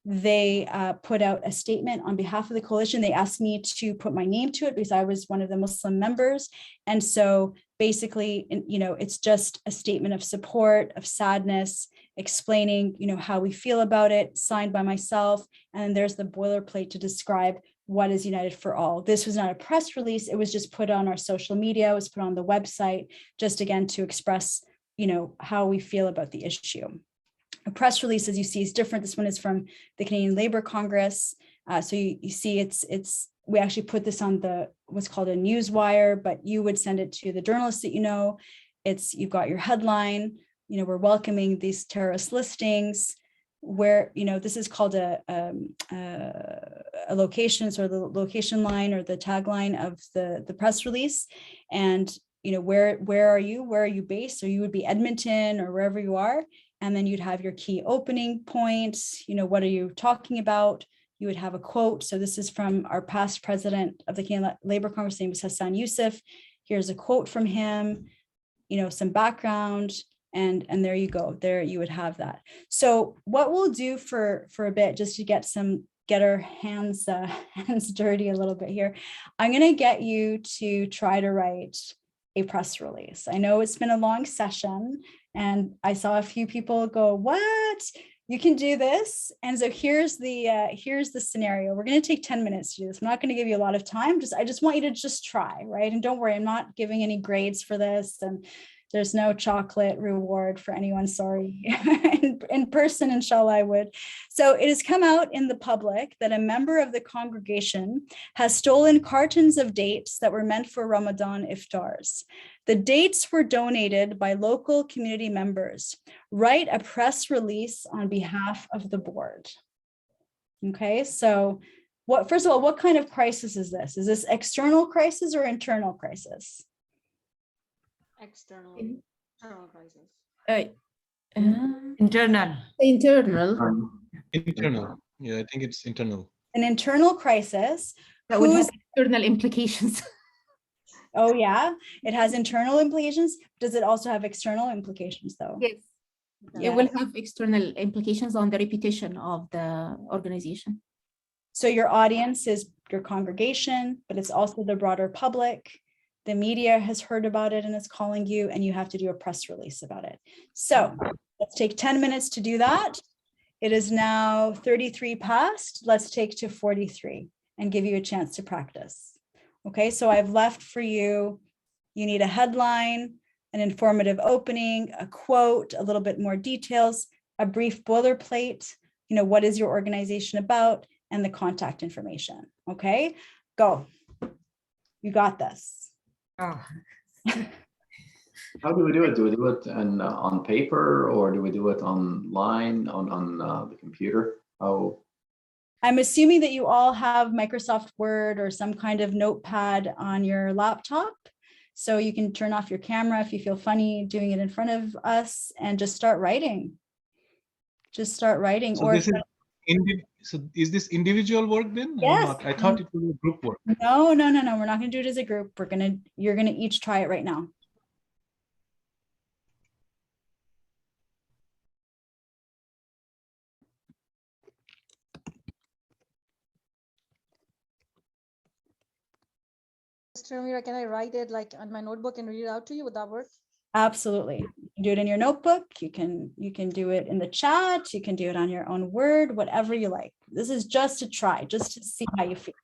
they put out a statement on behalf of the coalition. They asked me to put my name to it because I was one of the Muslim members. And so basically, it's just a statement of support, of sadness, explaining, how we feel about it, signed by myself. And there's the boilerplate to describe what is United for All. This was not a press release. It was just put on our social media. It was put on the website, just again, to express, how we feel about the issue. A press release, as you see, is different. This one is from the Canadian Labour Congress. So you see we actually put this on what's called a newswire, but you would send it to the journalists that you've got your headline, we're welcoming these terrorist listings, where, this is called a location, sort of the location line or the tagline of the press release. And, where are you? Where are you based? So you would be Edmonton or wherever you are. And then you'd have your key opening points. What are you talking about? You would have a quote. So this is from our past president of the Canadian Labour Congress, his name was Hassan Youssef. Here's a quote from him, some background, and there you go. There you would have that. So what we'll do for a bit, just to get our hands dirty a little bit here, I'm going to get you to try to write a press release. I know it's been a long session, and I saw a few people go, "What? You can do this." And so here's the scenario. We're going to take 10 minutes to do this. I'm not going to give you a lot of time. I just want you to just try, right? And don't worry, I'm not giving any grades for this, and there's no chocolate reward for anyone, sorry. in person, inshallah, I would. So it has come out in the public that a member of the congregation has stolen cartons of dates that were meant for Ramadan iftars. The dates were donated by local community members. Write a press release on behalf of the board. Okay, so first of all, what kind of crisis is this? Is this external crisis or internal crisis? External crisis. Internal. Internal. Yeah, I think it's internal. An internal crisis. That would Who's have external implications. Oh, yeah, it has internal implications. Does it also have external implications, though? Yes. It will have external implications on the reputation of the organization. So your audience is your congregation, but it's also the broader public. The media has heard about it and is calling you, and you have to do a press release about it. So let's take 10 minutes to do that. It is now 33 past. Let's take to 43 and give you a chance to practice. Okay, so I've left for you, you need a headline, an informative opening, a quote, a little bit more details, a brief boilerplate, what is your organization about, and the contact information. Okay, go. You got this. Oh. How do we do it? Do we do it on paper, or do we do it online on the computer? How? I'm assuming that you all have Microsoft Word or some kind of notepad on your laptop. So you can turn off your camera if you feel funny doing it in front of us and just start writing. Just start writing. So is this individual work then? Yes. I thought it was a group work. No. We're not going to do it as a group. You're going to each try it right now. Sister Amira, can I write it like on my notebook and read it out to you? Would that work? Absolutely. You can do it in your notebook. You can do it in the chat. You can do it on your own Word, whatever you like. This is just to try, just to see how you feel.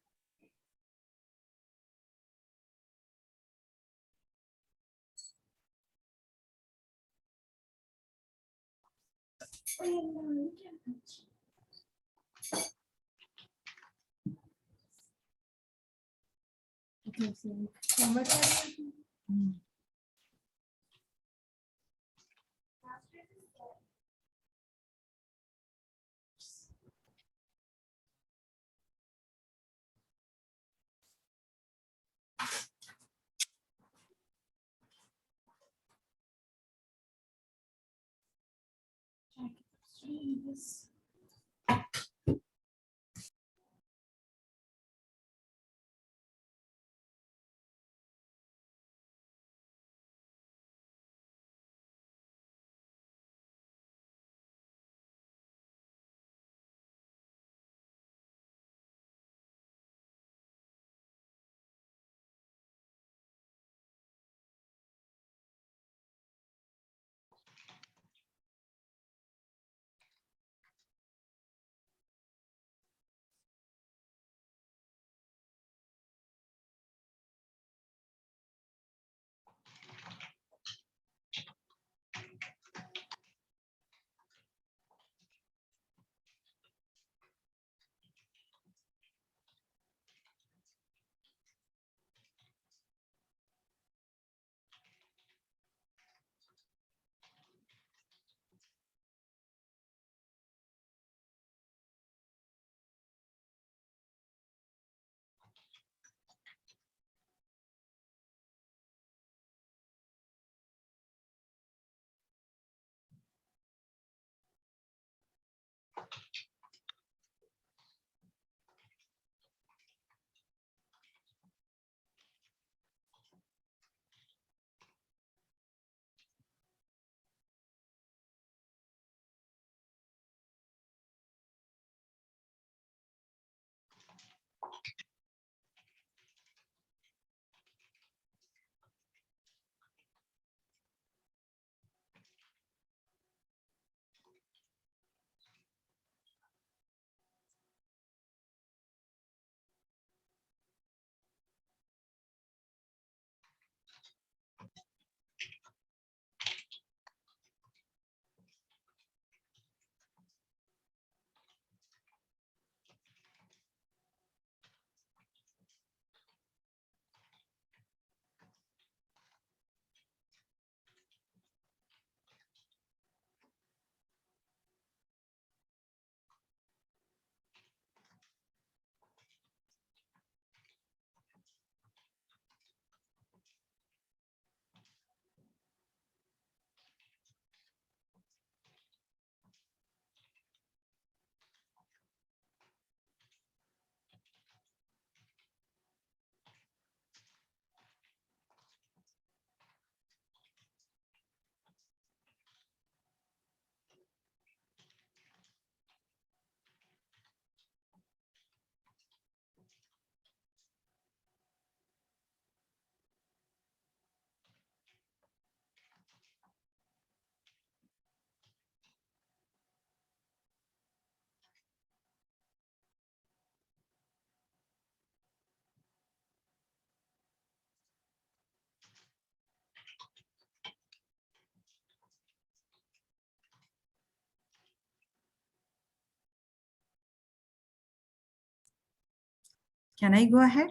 Can I go ahead?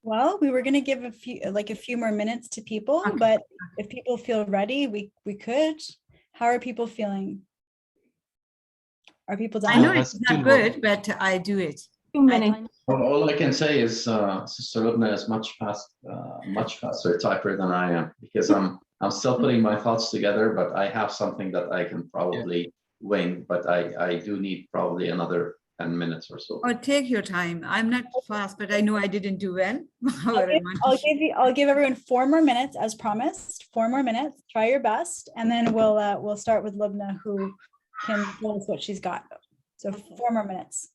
Well, we were going to give a few more minutes to people, Okay. but if people feel ready, we could. How are people feeling? Are people I done? know it's still not more. good, but I do it. 2 minutes. All I can say is Sister Lubna is much faster typer than I am, because I'm still putting my thoughts together, but I have something that I can probably wing, but I do need probably another 10 minutes or so. Or take your time. I'm not fast, but I know I didn't do well. However, I'll give everyone 4 more minutes as promised. 4 more minutes. Try your best, and then we'll start with Lubna, who can tell us what she's got. So 4 more minutes.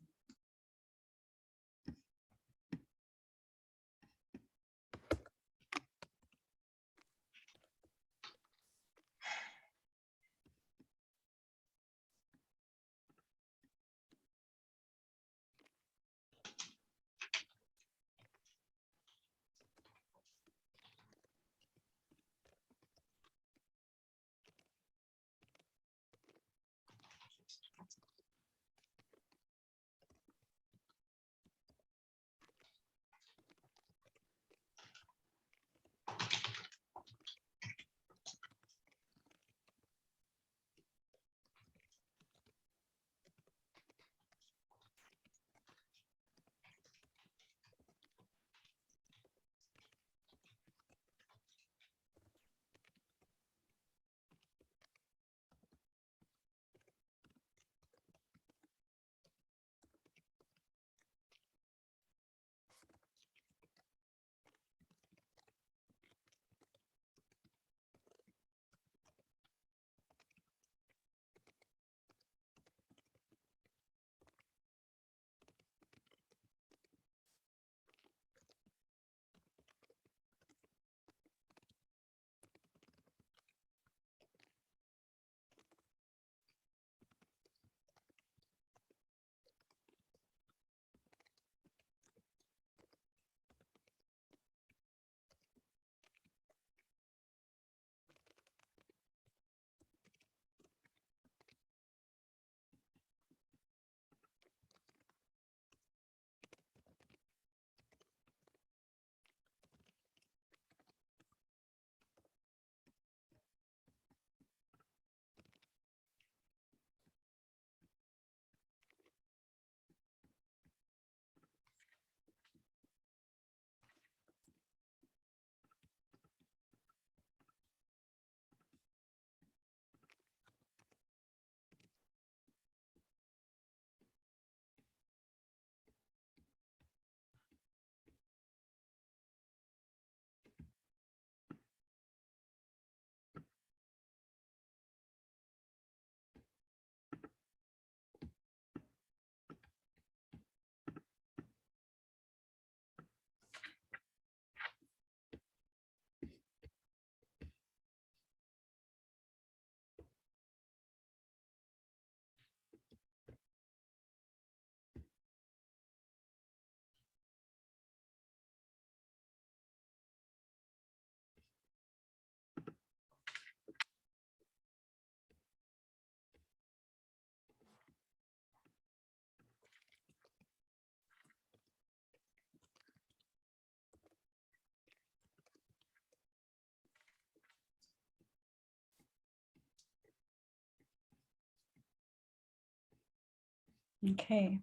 Okay.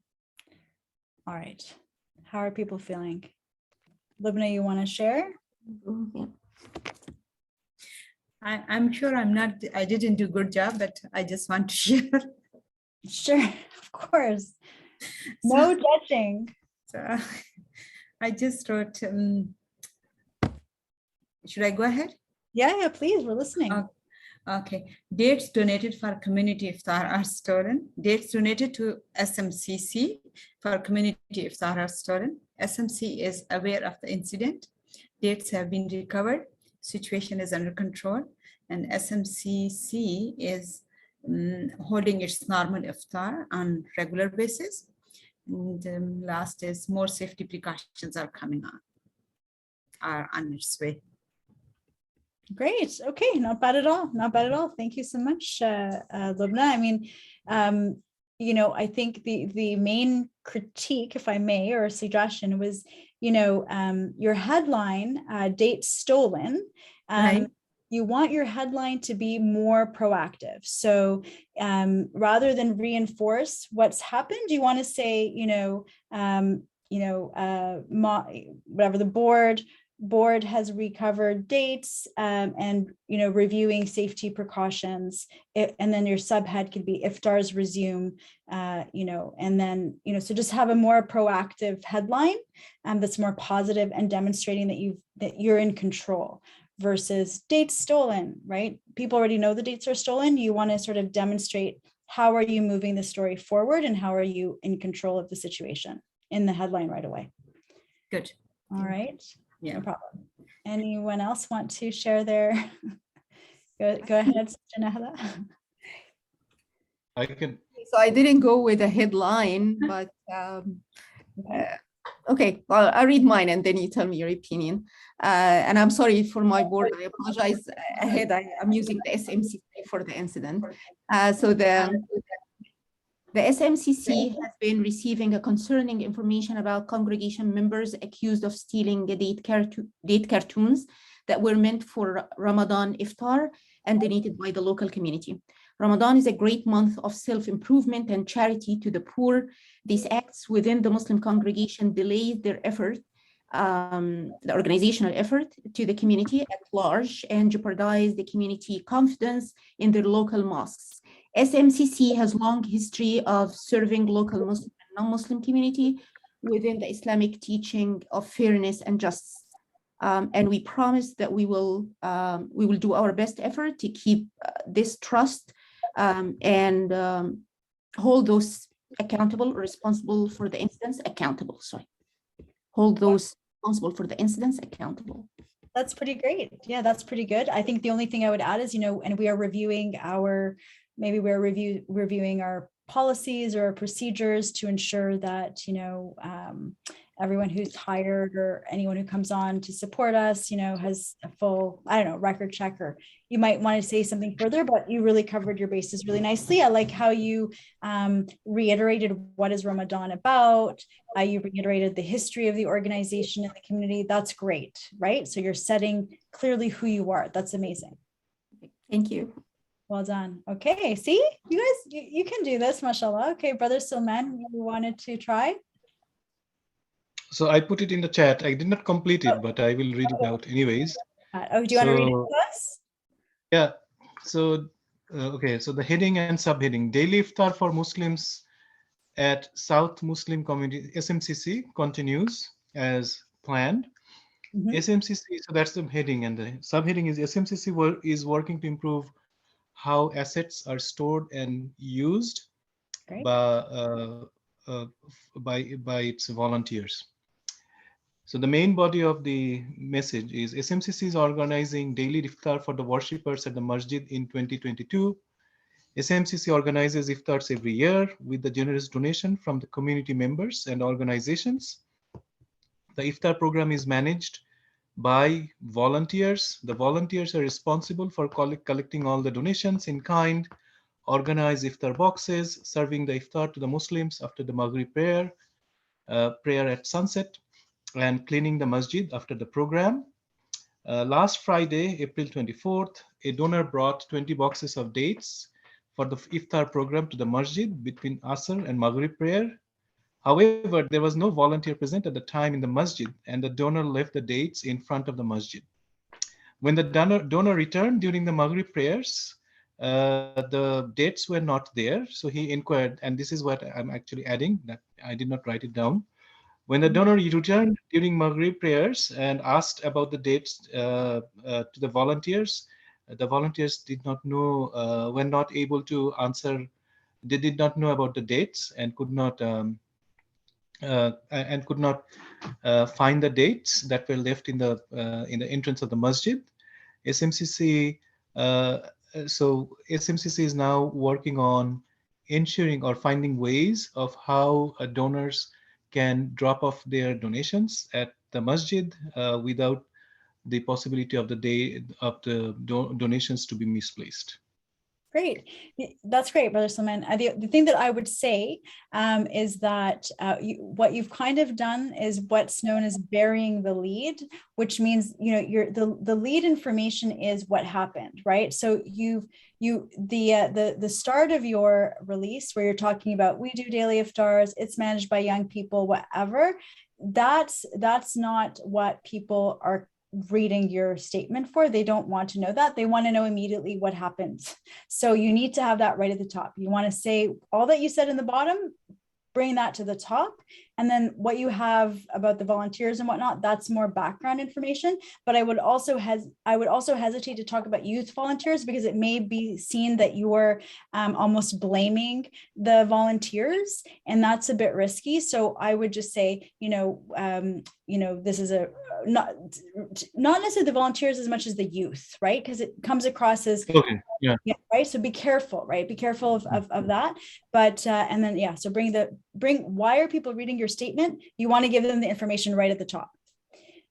All right. How are people feeling? Lubna, you want to share? Yeah. I'm sure I didn't do a good job, but I just want to share. Sure, of course. No judging. So I just wrote, should I go ahead? Yeah, please, we're listening. Okay. Dates donated for community iftar are stolen. Dates donated to SMCC for community iftar are stolen. SMC is aware of the incident. Dates have been recovered. Situation is under control. And SMCC is holding its normal iftar on regular basis. And last is more safety precautions are on its way. Great. Okay. Not bad at all. Not bad at all. Thank you so much, Lubna. I mean, I think the main critique, if I may, or suggestion was, your headline, date stolen. Right. You want your headline to be more proactive. So rather than reinforce what's happened, you want to say, whatever the board has recovered dates, and reviewing safety precautions. And then your subhead could be iftars resume, and then so just have a more proactive headline that's more positive and demonstrating that you're in control, versus dates stolen, right? People already know the dates are stolen. You want to sort of demonstrate how are you moving the story forward and how are you in control of the situation in the headline right away. Good. All right. Yeah. No problem. Anyone else want to share their, go ahead, Sister Nahla. I can. So I didn't go with a headline, but okay, well, I'll read mine and then you tell me your opinion. And I'm sorry for my board. I apologize ahead. I'm using the SMCC for the incident. So the SMCC has been receiving a concerning information about congregation members accused of stealing date cartoons that were meant for Ramadan iftar and donated by the local community. Ramadan is a great month of self-improvement and charity to the poor. These acts within the Muslim congregation delay their effort, the organizational effort to the community at large, and jeopardize the community confidence in their local mosques. SMCC has long history of serving local Muslim and non-Muslim community within the Islamic teaching of fairness and justice. And we promise that we will do our best effort to keep this trust and hold those accountable, responsible for the incidents accountable. Sorry, hold those responsible for the incidents accountable. That's pretty great. Yeah, that's pretty good. I think the only thing I would add is, and we are reviewing reviewing our policies or procedures to ensure that, everyone who's hired or anyone who comes on to support us, has a full, record check. Or you might want to say something further, but you really covered your bases really nicely. I like how you reiterated what is Ramadan about. You reiterated the history of the organization and the community. That's great, right? So you're setting clearly who you are. That's amazing. Thank you. Well done. Okay, see, you guys, you can do this, mashallah. Okay, Brother Salman, you wanted to try? So I put it in the chat. I did not complete it, but I will read it out anyways. Do you want to read it to us? Yeah. So, okay. So the heading and subheading: Daily Iftar for Muslims at South Muslim Community (SMCC) continues as planned. SMCC. So that's the heading, and the subheading is SMCC is working to improve how assets are stored and used by its volunteers. So the main body of the message is SMCC is organizing daily iftar for the worshippers at the masjid in 2022. SMCC organizes iftars every year with the generous donation from the community members and organizations. The iftar program is managed by volunteers. The volunteers are responsible for collecting all the donations in kind, organize iftar boxes, serving the iftar to the Muslims after the Maghrib prayer at sunset, and cleaning the masjid after the program. Last Friday, April 24th, a donor brought 20 boxes of dates for the iftar program to the masjid between Asr and Maghrib prayer. However, there was no volunteer present at the time in the masjid, and the donor left the dates in front of the masjid. When the donor returned during the Maghrib prayers, the dates were not there. So he inquired, and this is what I'm actually adding, that I did not write it down. When the donor returned during Maghrib prayers and asked about the dates to the volunteers did not know, were not able to answer. They did not know about the dates and could not find the dates that were left in the entrance of the masjid. SMCC is now working on ensuring or finding ways of how donors can drop off their donations at the masjid without the possibility of donations to be misplaced. Great. That's great, Brother Salman. The thing that I would say is that what you've kind of done is what's known as burying the lead, which means, you know, the lead information is what happened, right? So the start of your release where you're talking about we do daily iftars, it's managed by young people, whatever, that's not what people are reading your statement for. They don't want to know that. They want to know immediately what happens. So you need to have that right at the top. You want to say all that you said in the bottom, bring that to the top. And then what you have about the volunteers and whatnot, that's more background information. But I would also hesitate to talk about youth volunteers because it may be seen that you're almost blaming the volunteers, and that's a bit risky. So I would just say, this is not necessarily the volunteers as much as the youth, right? Because it comes across as Okay. Yeah. right. So be careful, right? Be careful of that. But and then so why are people reading your statement? You want to give them the information right at the top.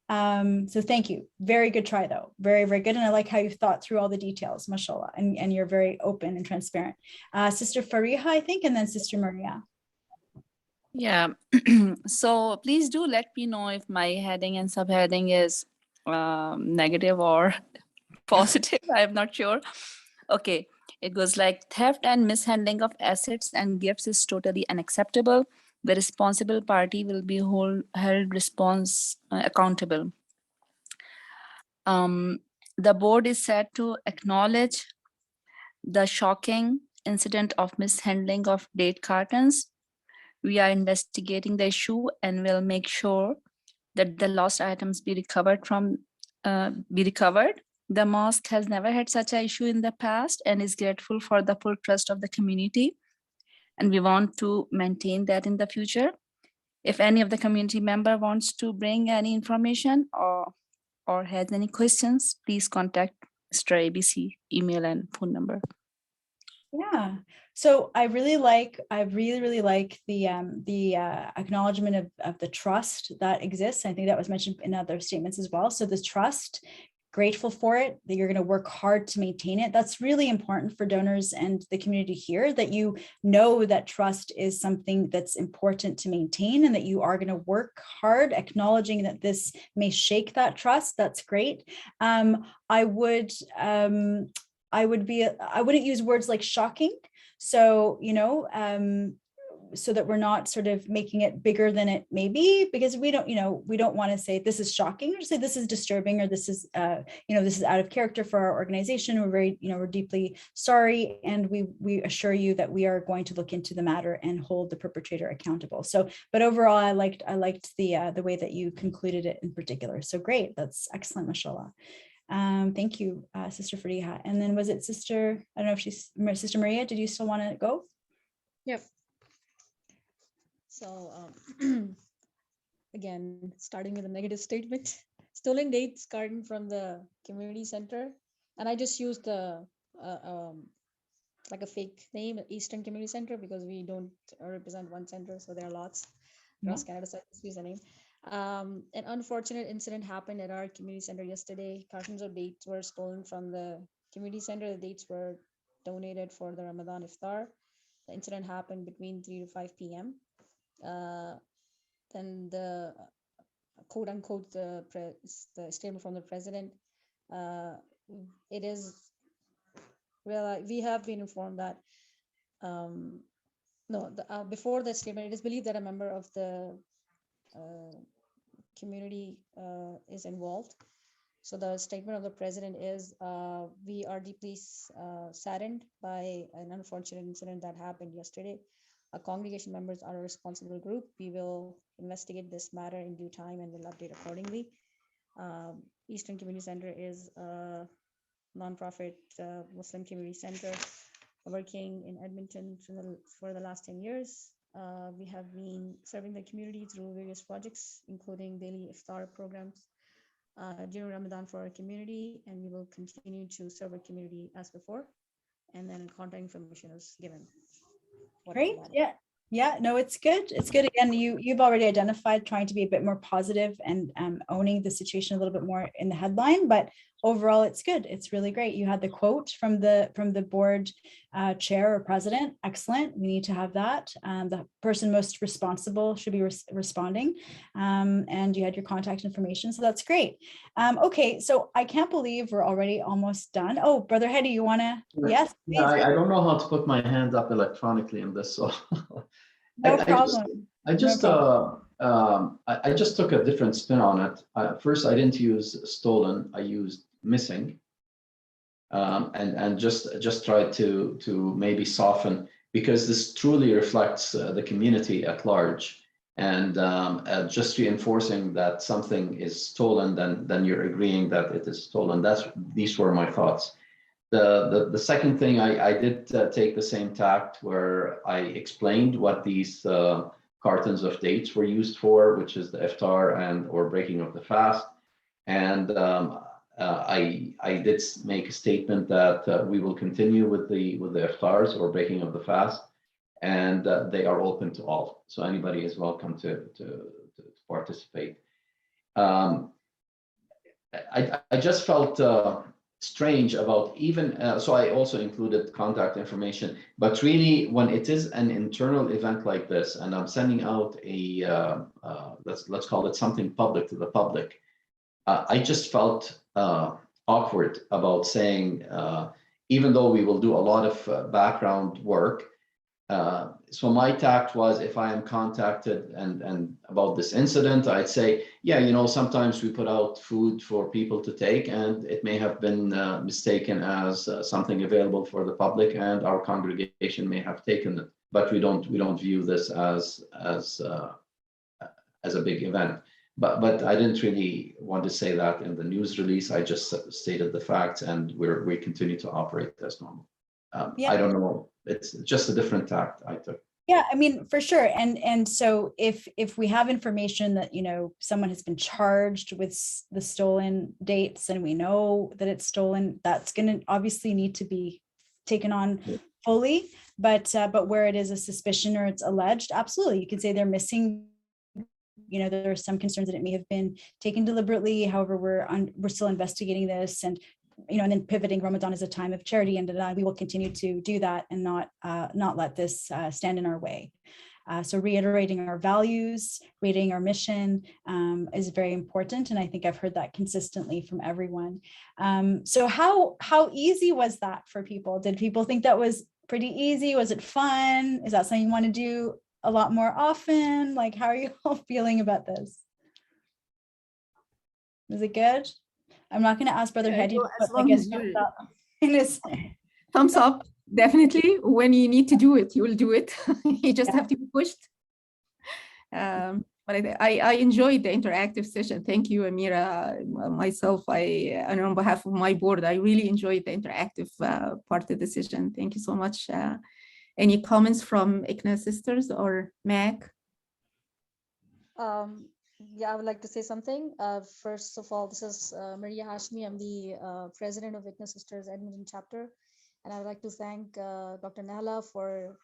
So thank you. Very good try though. Very, very good. And I like how you've thought through all the details, mashallah, and you're very open and transparent. Sister Fariha, I think, and then Sister Maria. Yeah, so please do let me know if my heading and subheading is negative or positive. I'm not sure. Okay, it goes like theft and mishandling of assets and gifts is totally unacceptable. The responsible party will be held accountable. The board is set to acknowledge the shocking incident of mishandling of date cartons. We are investigating the issue and will make sure that the lost items be recovered. The mosque has never had such an issue in the past and is grateful for the full trust of the community. And we want to maintain that in the future. If any of the community member wants to bring any information or has any questions, please contact Mr. ABC email and phone number. Yeah. So I really like the acknowledgement of the trust that exists. I think that was mentioned in other statements as well. So the trust, grateful for it, that you're going to work hard to maintain it. That's really important for donors and the community here, that you know that trust is something that's important to maintain and that you are going to work hard, acknowledging that this may shake that trust. That's great. I wouldn't use words like shocking. So, so that we're not sort of making it bigger than it may be, because we don't want to say this is shocking, or say this is disturbing, or this is, this is out of character for our organization. We're very, we're deeply sorry. And we assure you that we are going to look into the matter and hold the perpetrator accountable. So, but overall, I liked the way that you concluded it in particular. So great. That's excellent, mashallah. Thank you, Sister Fariha. And then was it Sister, I don't know if she's Sister Maria, did you still want to go? Yep. So again, starting with a negative statement, stolen dates garden from the community center. And I just used the like a fake name, Eastern Community Center, because we don't represent one center. So there are lots across Canada, so I just use the name. An unfortunate incident happened at our community center yesterday. Cartons of dates were stolen from the community center. The dates were donated for the Ramadan iftar. The incident happened between 3 to 5 p.m. Then the quote unquote the statement from the president. It is we have been informed that before that statement, it is believed that a member of the community is involved. So the statement of the president is, we are deeply saddened by an unfortunate incident that happened yesterday. Our congregation members are a responsible group. We will investigate this matter in due time and will update accordingly. Eastern Community Center is a nonprofit Muslim community center working in Edmonton for the last 10 years. We have been serving the community through various projects, including daily iftar programs during Ramadan for our community, and we will continue to serve our community as before. And then contact information is given. Great. Yeah. Yeah, no, it's good. It's good. Again, you've already identified trying to be a bit more positive and owning the situation a little bit more in the headline, but overall it's good. It's really great. You had the quote from the board chair or president. Excellent. We need to have that. The person most responsible should be responding. And you had your contact information. So that's great. Okay, so I can't believe we're already almost done. Oh, Brother Hedy, you want to? Yes. Yeah, I don't know how to put my hand up electronically in this, so No problem. I just took a different spin on it. First, I didn't use stolen. I used missing, and just tried to maybe soften, because this truly reflects the community at large, and just reinforcing that something is stolen, then you're agreeing that it is stolen. These were my thoughts. The second thing, I did take the same tact where I explained what these cartons of dates were used for, which is the iftar and or breaking of the fast. And I did make a statement that we will continue with the iftars or breaking of the fast, and they are open to all. So anybody is welcome to participate. I just felt strange about even, so I also included contact information, but really when it is an internal event like this, and I'm sending out a, let's call it something public to the public, I just felt awkward about saying, even though we will do a lot of background work, so my tact was, if I am contacted and about this incident, I'd say, yeah, you know, sometimes we put out food for people to take, and it may have been mistaken as something available for the public, and our congregation may have taken it, but we don't view this as a big event. But I didn't really want to say that in the news release. I just stated the facts, and we continue to operate as normal. I don't know. It's just a different tact I took. Yeah, I mean, for sure. And so if we have information that, you know, someone has been charged with the stolen dates and we know that it's stolen, that's going to obviously need to be taken on fully. But where it is a suspicion or it's alleged, absolutely, you can say they're missing. You know, there are some concerns that it may have been taken deliberately. However, we're still investigating this, and you know, and then pivoting. Ramadan is a time of charity, and we will continue to do that and not let this stand in our way. So reiterating our values, reiterating our mission is very important, and I think I've heard that consistently from everyone. So how easy was that for people? Did people think that was pretty easy? Was it fun? Is that something you want to do a lot more often? Like, how are you all feeling about this? Is it good? I'm not going to ask Brother Hedy, as but long I guess as you in his thumbs up, definitely. When you need to do it, you will do it. You just have to be pushed. But I enjoyed the interactive session. Thank you, Amira. Myself, and on behalf of my board, I really enjoyed the interactive part of the session. Thank you so much. Any comments from ICNA sisters or Mac? Yeah, I would like to say something. First of all, this is Maria Hashmi. I'm the president of ICNA Sisters Edmonton chapter. And I would like to thank Dr. Nahla for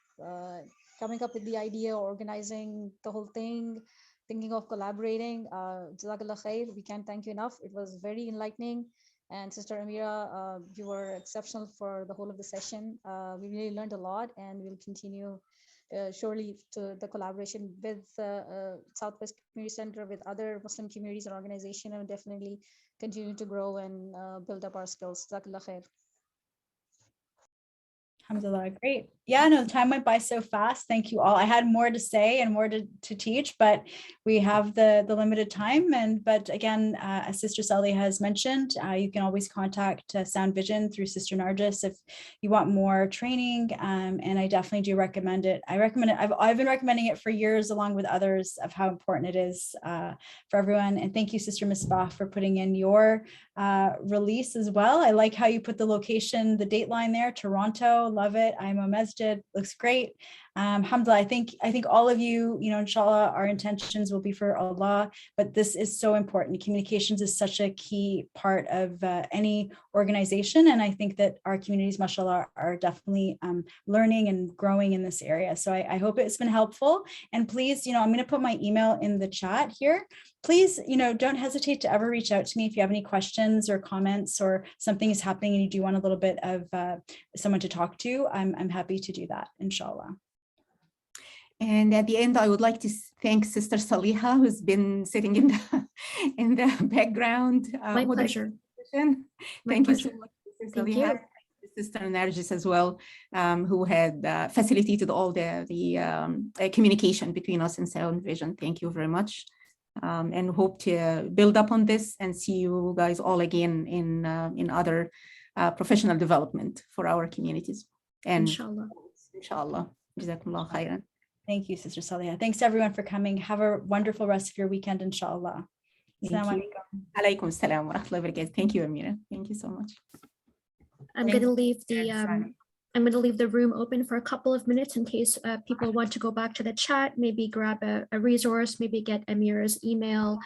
coming up with the idea, organizing the whole thing, thinking of collaborating. Jazakallah khair. We can't thank you enough. It was very enlightening. And Sister Amira, you were exceptional for the whole of the session. We really learned a lot, and we'll continue surely to the collaboration with Southwest Community Center, with other Muslim communities and organizations, and definitely continue to grow and build up our skills. Jazakallah khair. Alhamdulillah, great. Yeah, no, the time went by so fast. Thank you all. I had more to say and more to teach, but we have the limited time. But again, as Sister Sally has mentioned, you can always contact Sound Vision through Sister Nargis if you want more training. And I definitely do recommend it. I recommend it. I've been recommending it for years, along with others, of how important it is for everyone. And thank you, Sister Misbah, for putting in your release as well. I like how you put the location, the date line there, Toronto. Love it. I'm a masjid, looks great. Alhamdulillah, I think all of you, inshallah, our intentions will be for Allah, but this is so important. Communications is such a key part of any organization. And I think that our communities, mashallah, are definitely learning and growing in this area. So I hope it's been helpful. And please, I'm going to put my email in the chat here. Please, don't hesitate to ever reach out to me if you have any questions or comments or something is happening and you do want a little bit of someone to talk to. I'm happy to do that, inshallah. And at the end, I would like to thank Sister Saliha, who's been sitting in the background. My pleasure. Thank you so much, Sister Thank Saliha. you. Sister Nargis as well, who had facilitated all the communication between us and Sound Vision. Thank you very much. And hope to build up on this and see you guys all again in other professional development for our communities. And inshallah. Jazakumullah khairan. Thank you, Sister Saliha. Thanks everyone for coming. Have a wonderful rest of your weekend, inshallah. Assalamu alaikum. Assalam wa rahmatullahi wa barakatuh. Thank you, Amira. Thank you so much. I'm going to leave the room open for a couple of minutes in case people want to go back to the chat, maybe grab a resource, maybe get Amira's email,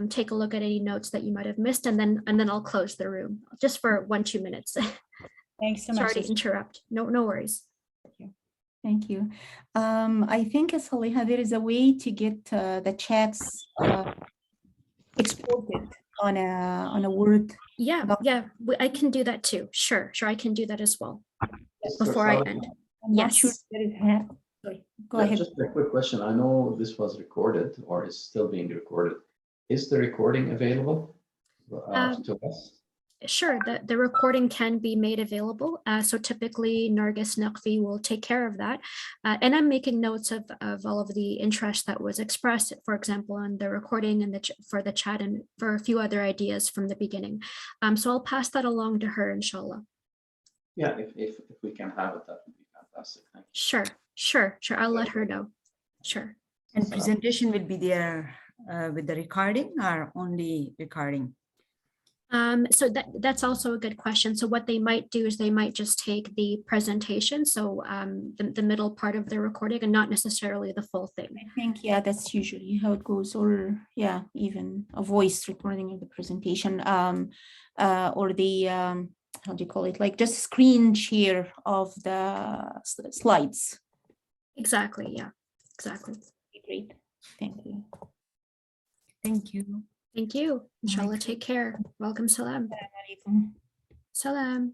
take a look at any notes that you might have missed, and then I'll close the room just for 1-2 minutes. Thanks so much. Sorry to interrupt. No worries. Thank you. I think, Saliha, there is a way to get the chats exported on a Word. Yeah, I can do that too. Sure, I can do that as well Sister before I Saliha, end. I'm not Yes. sure that it Sorry, go ahead. Just a quick question. I know this was recorded or is still being recorded. Is the recording available to us? Sure, the recording can be made available. So typically Nargis Naqvi will take care of that. And I'm making notes of all of the interest that was expressed, for example, on the recording and for the chat and for a few other ideas from the beginning. So I'll pass that along to her, inshallah. Yeah, if we can have it, that would be fantastic. Thank you. Sure. I'll let her know. Sure. And presentation will be there with the recording or only recording? So that's also a good question. So what they might do is they might just take the presentation, so the middle part of the recording and not necessarily the full thing. I think, that's usually how it goes, or even a voice recording of the presentation, or the, how do you call it? Like just screen share of the slides. Exactly, yeah, exactly. Great, thank you. Thank you. Thank you. Inshallah, take care. Welcome, salam. Assalamu alaikum. Salam.